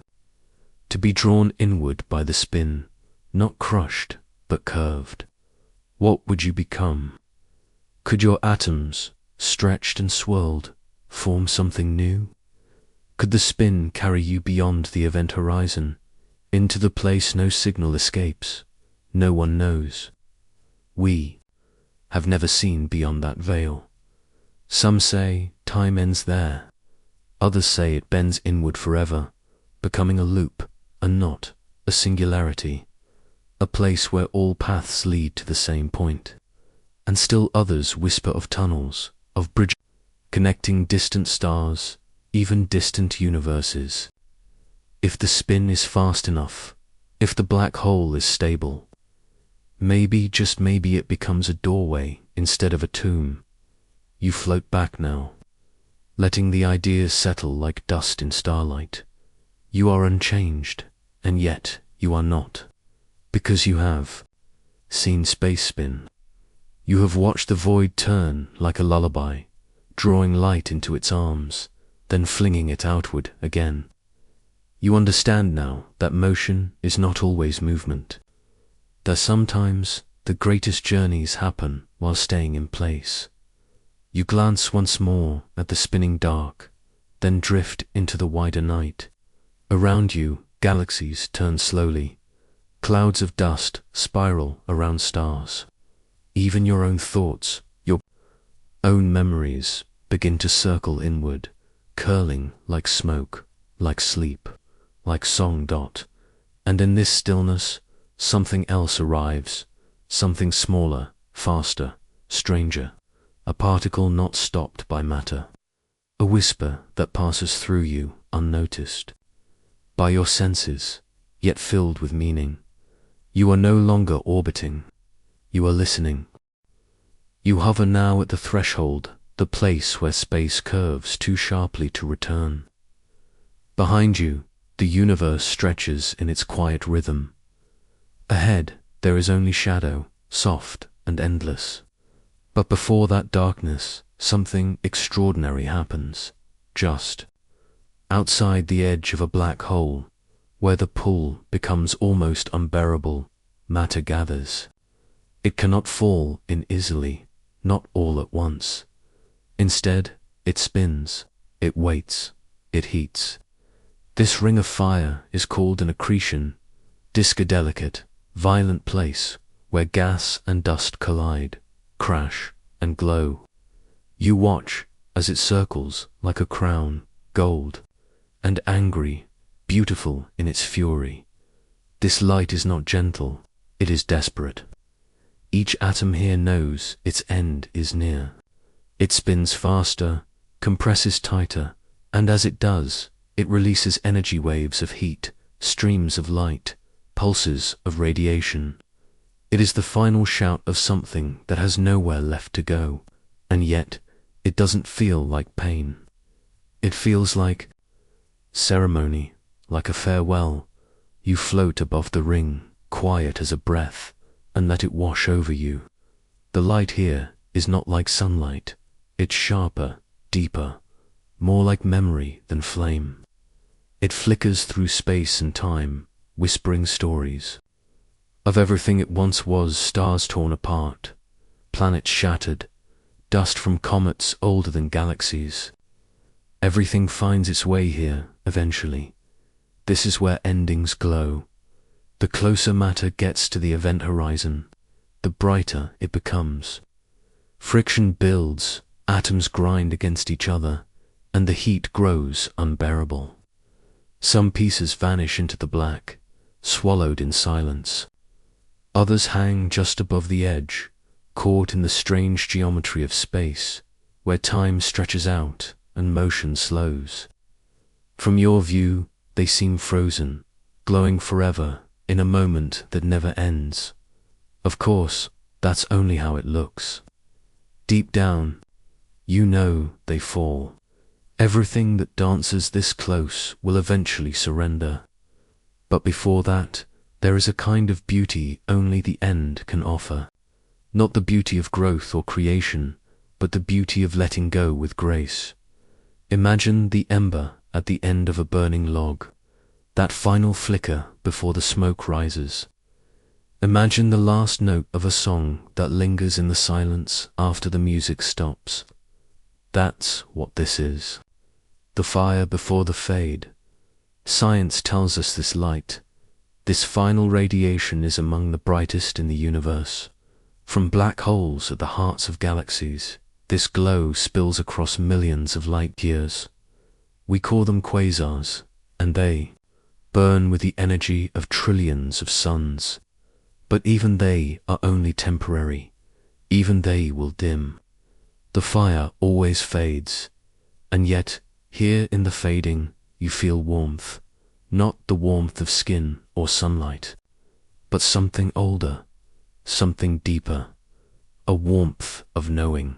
To be drawn inward by the spin, not crushed, but curved. What would you become? Could your atoms, stretched and swirled, form something new? Could the spin carry you beyond the event horizon, into the place no signal escapes, no one knows? We have never seen beyond that veil. Some say time ends there. Others say it bends inward forever, becoming a loop, a knot, a singularity, a place where all paths lead to the same point. And still others whisper of tunnels, of bridges connecting distant stars, even distant universes. If the spin is fast enough, if the black hole is stable, maybe, just maybe, it becomes a doorway instead of a tomb. You float back now, letting the ideas settle like dust in starlight. You are unchanged, and yet you are not, because you have seen space spin. You have watched the void turn like a lullaby, drawing light into its arms, then flinging it outward again. You understand now that motion is not always movement, that sometimes the greatest journeys happen while staying in place. You glance once more at the spinning dark, then drift into the wider night. Around you, galaxies turn slowly. Clouds of dust spiral around stars. Even your own thoughts, your own memories, begin to circle inward, curling like smoke, like sleep, like song. And in this stillness, something else arrives, something smaller, faster, stranger, a particle not stopped by matter, a whisper that passes through you unnoticed, by your senses, yet filled with meaning. You are no longer orbiting, you are listening. You hover now at the threshold, the place where space curves too sharply to return. Behind you, the universe stretches in its quiet rhythm. Ahead, there is only shadow, soft and endless. But before that darkness, something extraordinary happens. Just outside the edge of a black hole, where the pull becomes almost unbearable, matter gathers. It cannot fall in easily, not all at once. Instead, it spins, it waits, it heats. This ring of fire is called an accretion, discodelicate, violent place where gas and dust collide, crash and glow. You watch as it circles like a crown, gold and angry, beautiful in its fury. This light is not gentle, it is desperate. Each atom here knows its end is near. It spins faster, compresses tighter, and as it does, it releases energy waves of heat, streams of light, pulses of radiation. It is the final shout of something that has nowhere left to go, and yet it doesn't feel like pain. It feels like ceremony, like a farewell. You float above the ring, quiet as a breath, and let it wash over you. The light here is not like sunlight. It's sharper, deeper, more like memory than flame. It flickers through space and time, whispering stories of everything it once was, stars torn apart, planets shattered, dust from comets older than galaxies. Everything finds its way here, eventually. This is where endings glow. The closer matter gets to the event horizon, the brighter it becomes. Friction builds, atoms grind against each other, and the heat grows unbearable. Some pieces vanish into the black, swallowed in silence. Others hang just above the edge, caught in the strange geometry of space, where time stretches out and motion slows. From your view, they seem frozen, glowing forever in a moment that never ends. Of course, that's only how it looks. Deep down, you know they fall. Everything that dances this close will eventually surrender. But before that, there is a kind of beauty only the end can offer. Not the beauty of growth or creation, but the beauty of letting go with grace. Imagine the ember at the end of a burning log, that final flicker before the smoke rises. Imagine the last note of a song that lingers in the silence after the music stops. That's what this is. The fire before the fade. Science tells us this light, this final radiation, is among the brightest in the universe. From black holes at the hearts of galaxies, this glow spills across millions of light years. We call them quasars, and they burn with the energy of trillions of suns. But even they are only temporary. Even they will dim. The fire always fades, and yet, here in the fading, you feel warmth. Not the warmth of skin or sunlight, but something older, something deeper, a warmth of knowing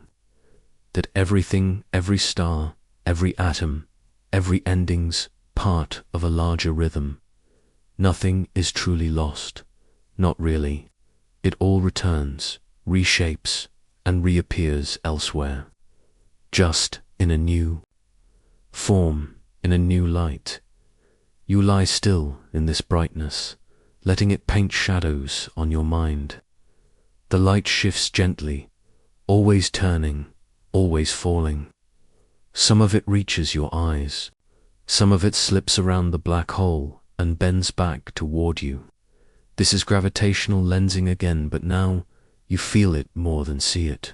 that everything, every star, every atom, every ending's part of a larger rhythm. Nothing is truly lost. Not really. It all returns, reshapes, and reappears elsewhere. Just in a new form, in a new light. You lie still in this brightness, letting it paint shadows on your mind. The light shifts gently, always turning, always falling. Some of it reaches your eyes. Some of it slips around the black hole and bends back toward you. This is gravitational lensing again, but now you feel it more than see it.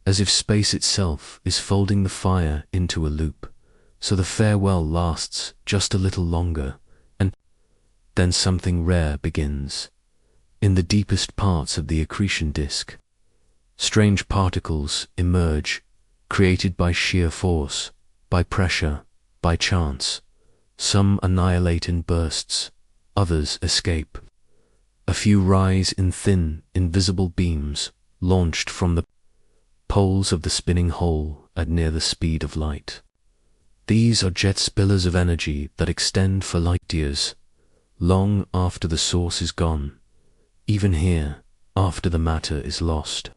As if space itself is folding the fire into a loop, so the farewell lasts just a little longer, and then something rare begins. In the deepest parts of the accretion disk, strange particles emerge, created by sheer force, by pressure, by chance. Some annihilate in bursts, others escape. A few rise in thin, invisible beams, launched from the poles of the spinning hole at near the speed of light. These are jet spillers of energy that extend for light years, long after the source is gone. Even here, after the matter is lost,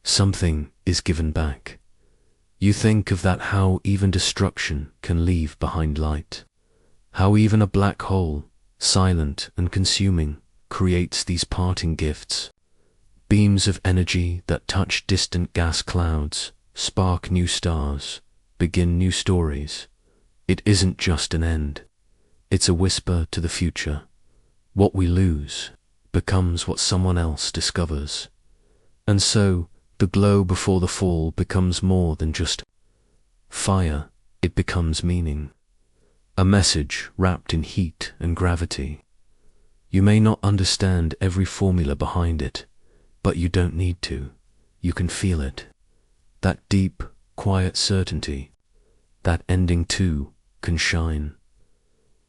something is given back. You think of that, how even destruction can leave behind light. How even a black hole, silent and consuming, creates these parting gifts. Beams of energy that touch distant gas clouds, spark new stars, begin new stories. It isn't just an end. It's a whisper to the future. What we lose becomes what someone else discovers. And so, the glow before the fall becomes more than just fire. It becomes meaning. A message wrapped in heat and gravity. You may not understand every formula behind it, but you don't need to. You can feel it. That deep, quiet certainty. That ending too can shine.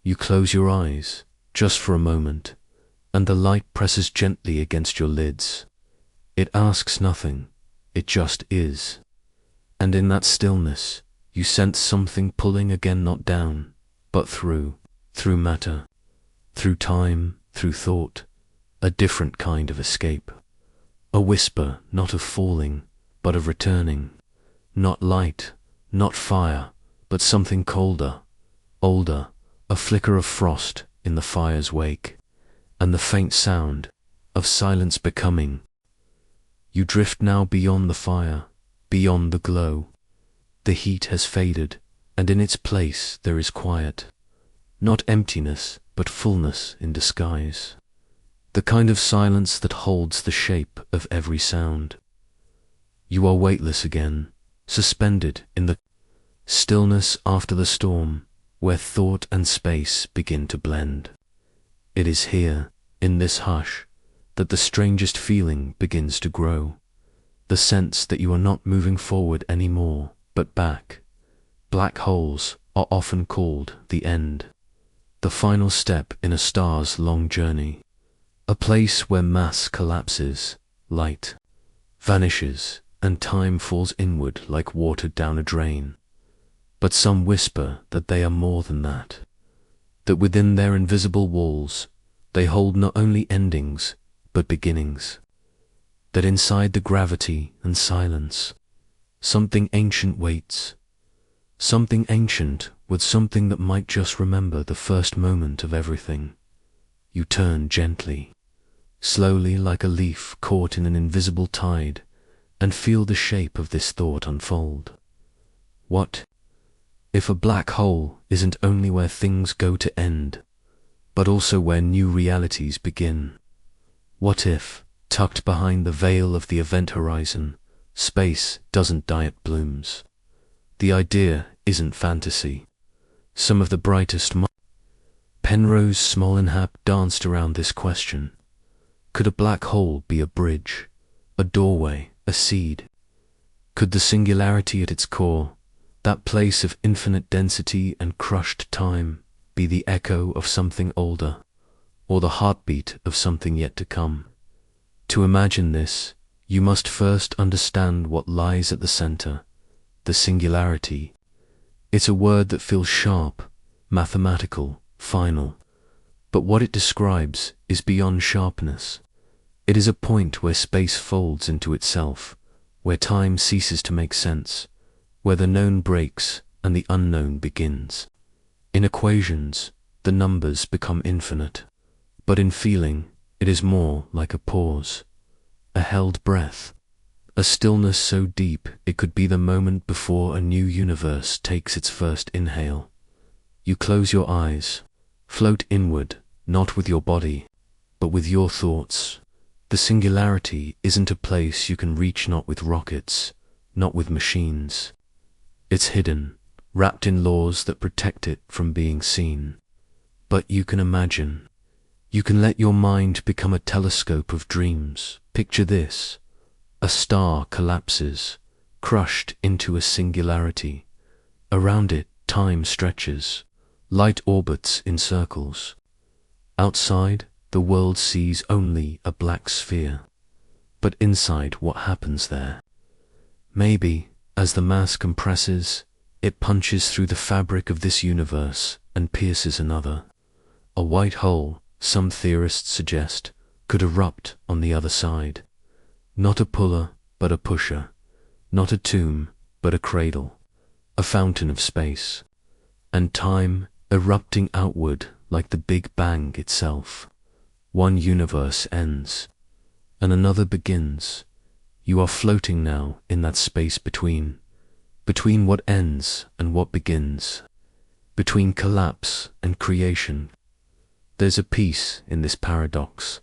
You close your eyes, just for a moment, and the light presses gently against your lids. It asks nothing, it just is. And in that stillness, you sense something pulling again, not down, but through matter, through time, through thought, a different kind of escape. A whisper not of falling, but of returning. Not light, not fire, but something colder, older, a flicker of frost in the fire's wake, and the faint sound of silence becoming. You drift now beyond the fire, beyond the glow. The heat has faded, and in its place there is quiet. Not emptiness, but fullness in disguise. The kind of silence that holds the shape of every sound. You are weightless again, suspended in the stillness after the storm, where thought and space begin to blend. It is here, in this hush, that the strangest feeling begins to grow. The sense that you are not moving forward anymore, but back. Black holes are often called the end, the final step in a star's long journey, a place where mass collapses, light vanishes, and time falls inward like water down a drain. But some whisper that they are more than that within their invisible walls they hold not only endings, but beginnings. That inside the gravity and silence, something ancient waits. Something ancient with something that might just remember the first moment of everything. You turn gently, slowly like a leaf caught in an invisible tide, and feel the shape of this thought unfold. What if a black hole isn't only where things go to end, but also where new realities begin? What if, tucked behind the veil of the event horizon, space doesn't die, it blooms? The idea isn't fantasy. Some of the brightest Penrose Smolenhap danced around this question. Could a black hole be a bridge, a doorway, a seed? Could the singularity at its core, that place of infinite density and crushed time, be the echo of something older, or the heartbeat of something yet to come? To imagine this, you must first understand what lies at the center, the singularity. It's a word that feels sharp, mathematical, final, but what it describes is beyond sharpness. It is a point where space folds into itself, where time ceases to make sense, where the known breaks and the unknown begins. In equations, the numbers become infinite, but in feeling, it is more like a pause, a held breath, a stillness so deep it could be the moment before a new universe takes its first inhale. You close your eyes, float inward, not with your body, but with your thoughts. The singularity isn't a place you can reach, not with rockets, not with machines. It's hidden, wrapped in laws that protect it from being seen. But you can imagine. You can let your mind become a telescope of dreams. Picture this. A star collapses, crushed into a singularity. Around it, time stretches. Light orbits in circles. Outside, the world sees only a black sphere. But inside, what happens there? Maybe, as the mass compresses, it punches through the fabric of this universe and pierces another. A white hole, some theorists suggest, could erupt on the other side. Not a puller, but a pusher. Not a tomb, but a cradle. A fountain of space. And time erupting outward like the Big Bang itself. One universe ends, and another begins. You are floating now in that space between what ends and what begins, between collapse and creation. There's a peace in this paradox,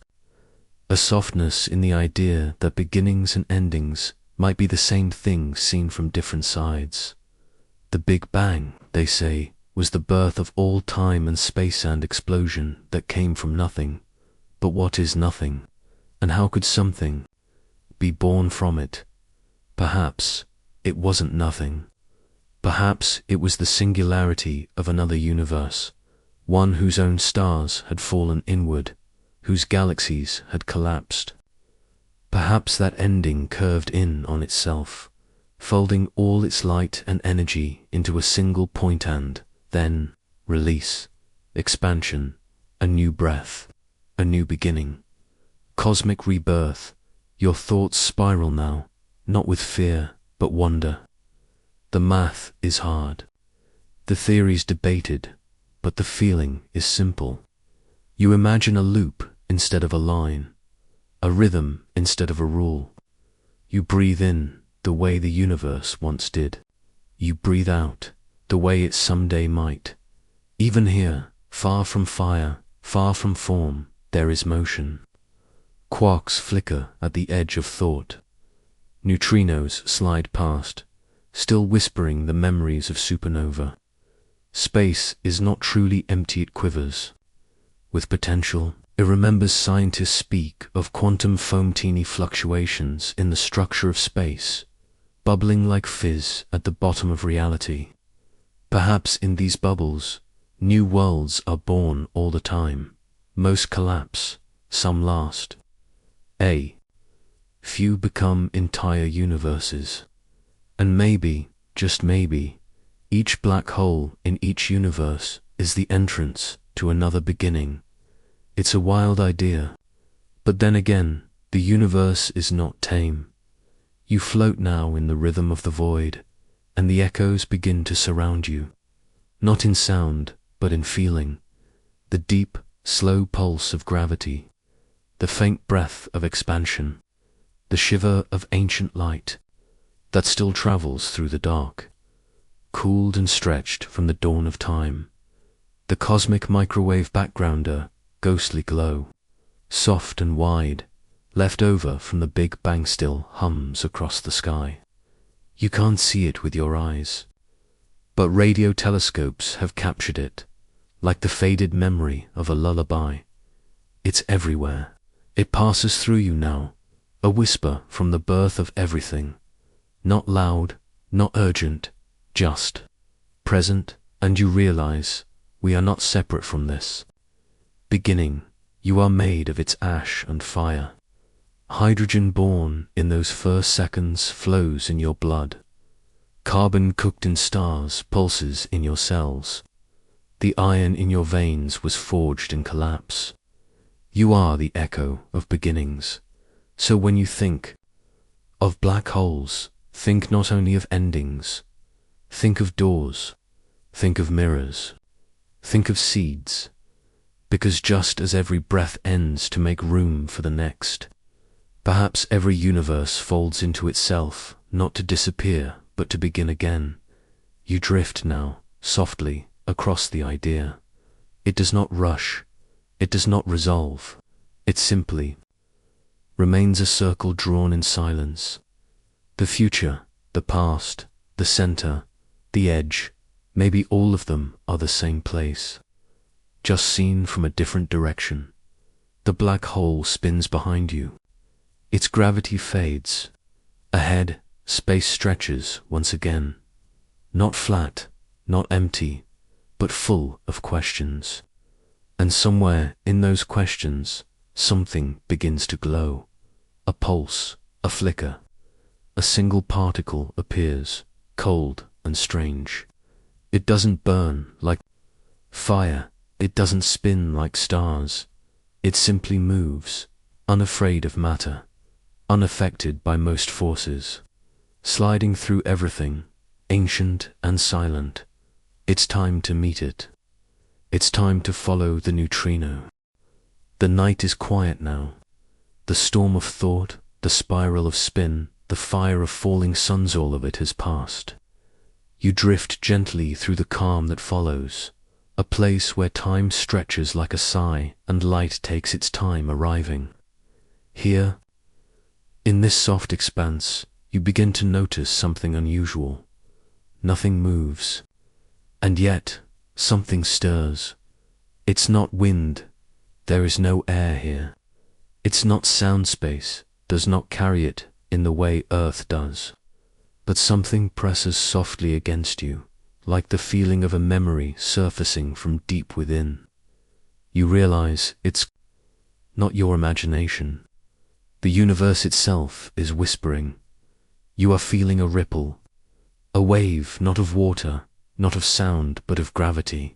a softness in the idea that beginnings and endings might be the same thing seen from different sides. The Big Bang, they say, was the birth of all time and space and explosion that came from nothing. But what is nothing? And how could something be born from it? Perhaps it wasn't nothing. Perhaps it was the singularity of another universe, one whose own stars had fallen inward, whose galaxies had collapsed. Perhaps that ending curved in on itself, folding all its light and energy into a single point and then release, expansion, a new breath, a new beginning. Cosmic rebirth. Your thoughts spiral now, not with fear, but wonder. The math is hard. The theory's debated, but the feeling is simple. You imagine a loop instead of a line, a rhythm instead of a rule. You breathe in the way the universe once did. You breathe out the way it someday might. Even here, far from fire, far from form, there is motion. Quarks flicker at the edge of thought. Neutrinos slide past, still whispering the memories of supernova. Space is not truly empty, it quivers with potential. It remembers scientists speak of quantum foam, teeny fluctuations in the structure of space, bubbling like fizz at the bottom of reality. Perhaps in these bubbles, new worlds are born all the time. Most collapse, some last. Few become entire universes. And maybe, just maybe, each black hole in each universe is the entrance to another beginning. It's a wild idea, but then again, the universe is not tame. You float now in the rhythm of the void, and the echoes begin to surround you. Not in sound, but in feeling. The deep, slow pulse of gravity, the faint breath of expansion, the shiver of ancient light that still travels through the dark, cooled and stretched from the dawn of time. The cosmic microwave backgrounder, ghostly glow, soft and wide, left over from the Big Bang, still hums across the sky. You can't see it with your eyes, but radio telescopes have captured it, like the faded memory of a lullaby. It's everywhere. It passes through you now, a whisper from the birth of everything. Not loud, not urgent, just present, and you realize we are not separate from this beginning. You are made of its ash and fire. Hydrogen born in those first seconds flows in your blood. Carbon cooked in stars pulses in your cells. The iron in your veins was forged in collapse. You are the echo of beginnings. So when you think of black holes, think not only of endings. Think of doors. Think of mirrors. Think of seeds. Because just as every breath ends to make room for the next, perhaps every universe folds into itself, not to disappear, but to begin again. You drift now, softly, across the idea. It does not rush. It does not resolve. It simply remains a circle drawn in silence. The future, the past, the center, the edge, maybe all of them are the same place, just seen from a different direction. The black hole spins behind you. Its gravity fades. Ahead, space stretches once again. Not flat, not empty, but full of questions. And somewhere in those questions, something begins to glow. A pulse, a flicker. A single particle appears, cold and strange. It doesn't burn like fire. It doesn't spin like stars. It simply moves, unafraid of matter, unaffected by most forces, sliding through everything, ancient and silent. It's time to meet it. It's time to follow the neutrino. The night is quiet now. The storm of thought, the spiral of spin, the fire of falling suns, all of it has passed. You drift gently through the calm that follows, a place where time stretches like a sigh and light takes its time arriving. Here, in this soft expanse, you begin to notice something unusual. Nothing moves, and yet something stirs. It's not wind. There is no air here. It's not sound. Space does not carry it in the way Earth does. But something presses softly against you, like the feeling of a memory surfacing from deep within. You realize it's not your imagination. The universe itself is whispering. You are feeling a ripple, a wave not of water, not of sound, but of gravity.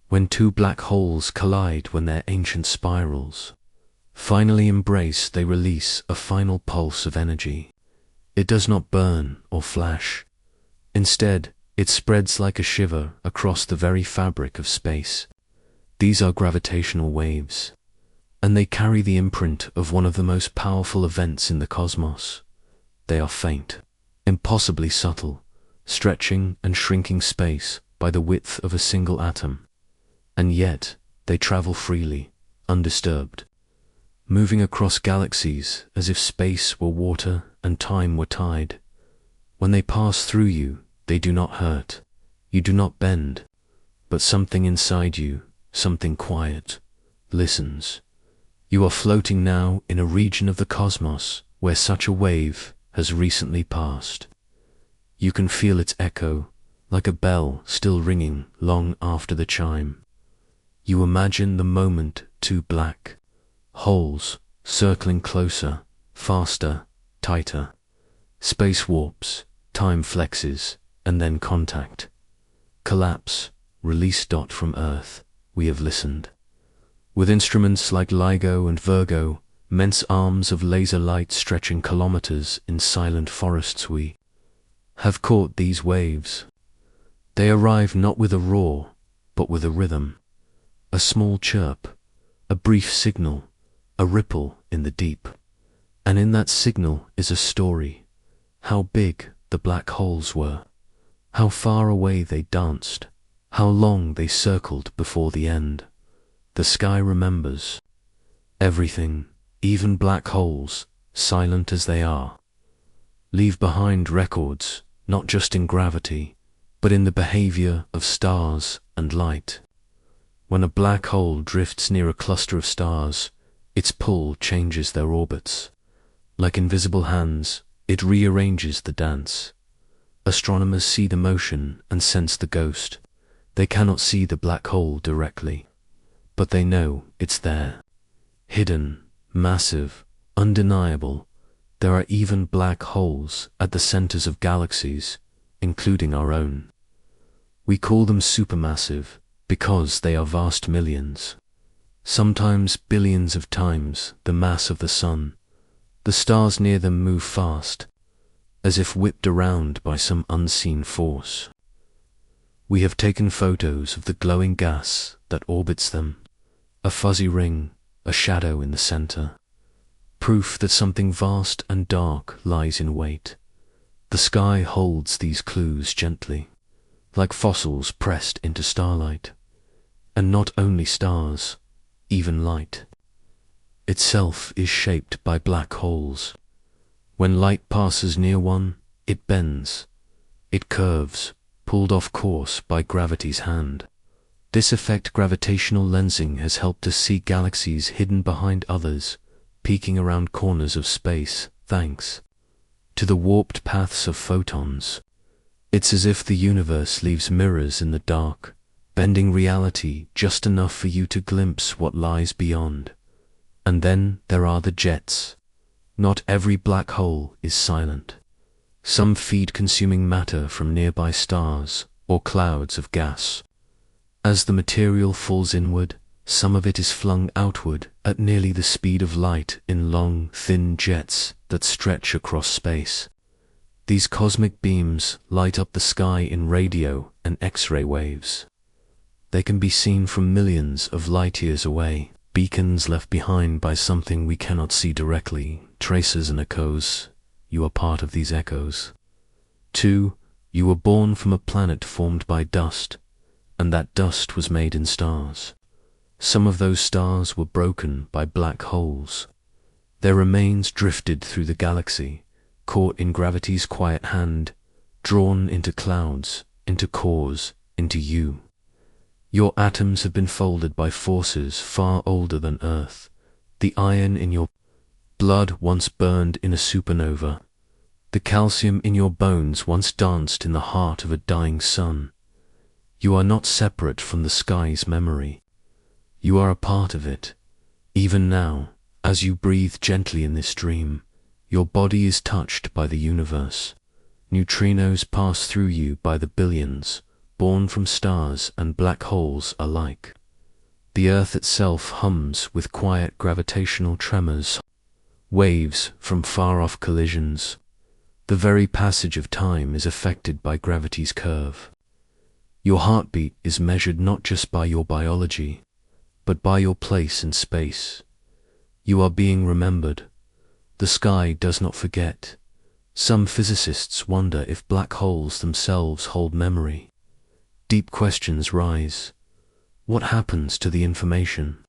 When two black holes collide, when their ancient spirals finally embrace, they release a final pulse of energy. It does not burn or flash. Instead, It spreads like a shiver across the very fabric of space. These are gravitational waves, and they carry the imprint of one of the most powerful events in the cosmos. They are faint, impossibly subtle, stretching and shrinking space by the width of a single atom. And yet, they travel freely, undisturbed, moving across galaxies as if space were water and time were tide. When they pass through you, they do not hurt. You do not bend, but something inside you, something quiet, listens. You are floating now in a region of the cosmos where such a wave has recently passed. You can feel its echo, like a bell still ringing long after the chime. You imagine the moment two black holes circling closer, faster, tighter. Space warps, time flexes, and then contact. Collapse, release. From Earth, we have listened. With instruments like LIGO and Virgo, immense arms of laser light stretching kilometers in silent forests, we have caught these waves. They arrive not with a roar, but with a rhythm. A small chirp, a brief signal, a ripple in the deep. And in that signal is a story. How big the black holes were, how far away they danced, how long they circled before the end. The sky remembers. Everything, even black holes, silent as they are, leave behind records, not just in gravity, but in the behavior of stars and light. When a black hole drifts near a cluster of stars, its pull changes their orbits. Like invisible hands, it rearranges the dance. Astronomers see the motion and sense the ghost. They cannot see the black hole directly, but they know it's there. Hidden, massive, undeniable. There are even black holes at the centers of galaxies, including our own. We call them supermassive because they are vast millions, sometimes billions of times the mass of the Sun. The stars near them move fast, as if whipped around by some unseen force. We have taken photos of the glowing gas that orbits them, a fuzzy ring, a shadow in the center, proof that something vast and dark lies in wait. The sky holds these clues gently, like fossils pressed into starlight. And not only stars, even light itself is shaped by black holes. When light passes near one, it bends, it curves, pulled off course by gravity's hand. This effect, gravitational lensing, has helped us see galaxies hidden behind others, peeking around corners of space, thanks to the warped paths of photons. It's as if the universe leaves mirrors in the dark, bending reality just enough for you to glimpse what lies beyond. And then there are the jets. Not every black hole is silent. Some feed consuming matter from nearby stars or clouds of gas. As the material falls inward, some of it is flung outward at nearly the speed of light in long, thin jets that stretch across space. These cosmic beams light up the sky in radio and X-ray waves. They can be seen from millions of light-years away, beacons left behind by something we cannot see directly, traces and echoes. You are part of these echoes. 2. You were born from a planet formed by dust, and that dust was made in stars. Some of those stars were broken by black holes. Their remains drifted through the galaxy, caught in gravity's quiet hand, drawn into clouds, into cores, into you. Your atoms have been folded by forces far older than Earth. The iron in your blood once burned in a supernova. The calcium in your bones once danced in the heart of a dying sun. You are not separate from the sky's memory. You are a part of it. Even now, as you breathe gently in this dream, your body is touched by the universe. Neutrinos pass through you by the billions, born from stars and black holes alike. The Earth itself hums with quiet gravitational tremors, waves from far-off collisions. The very passage of time is affected by gravity's curve. Your heartbeat is measured not just by your biology, but by your place in space. You are being remembered. The sky does not forget. Some physicists wonder if black holes themselves hold memory. Deep questions rise. What happens to the information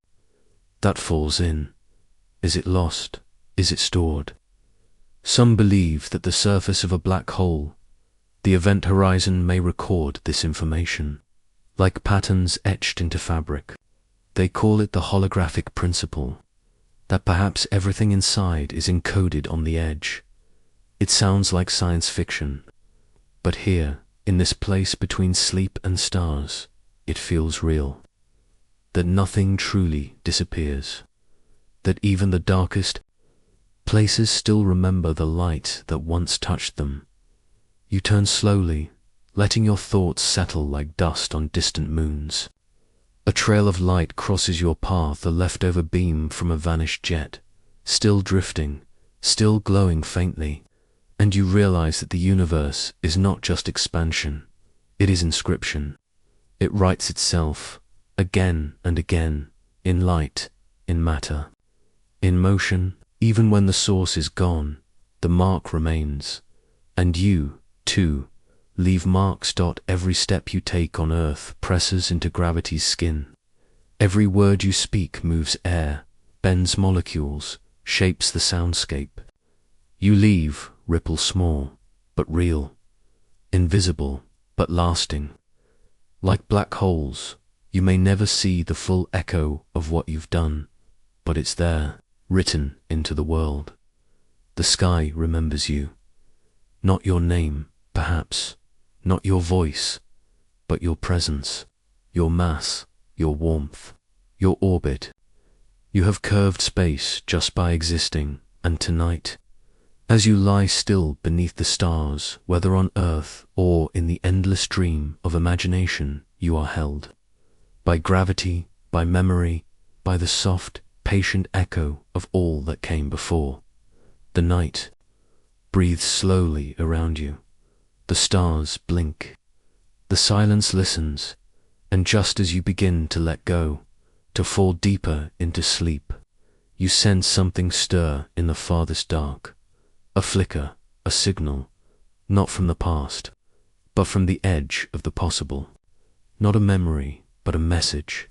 that falls in? Is it lost? Is it stored? Some believe that the surface of a black hole, the event horizon, may record this information, like patterns etched into fabric. They call it the holographic principle, that perhaps everything inside is encoded on the edge. It sounds like science fiction, but here, in this place between sleep and stars, it feels real. That nothing truly disappears. That even the darkest places still remember the light that once touched them. You turn slowly, letting your thoughts settle like dust on distant moons. A trail of light crosses your path, a leftover beam from a vanished jet, still drifting, still glowing faintly, and you realize that the universe is not just expansion, it is inscription. It writes itself, again and again, in light, in matter, in motion. Even when the source is gone, the mark remains, and you, too, leave marks. Every step you take on Earth presses into gravity's skin. Every word you speak moves air, bends molecules, shapes the soundscape. You leave, ripple small, but real, invisible, but lasting. Like black holes, you may never see the full echo of what you've done, but it's there, written into the world. The sky remembers you. Not your name, perhaps, not your voice, but your presence, your mass, your warmth, your orbit. You have curved space just by existing, and tonight, as you lie still beneath the stars, whether on Earth or in the endless dream of imagination, you are held. By gravity, by memory, by the soft, patient echo of all that came before. The night breathes slowly around you. The stars blink. The silence listens, and just as you begin to let go, to fall deeper into sleep, you sense something stir in the farthest dark. A flicker, a signal, not from the past, but from the edge of the possible. Not a memory, but a message.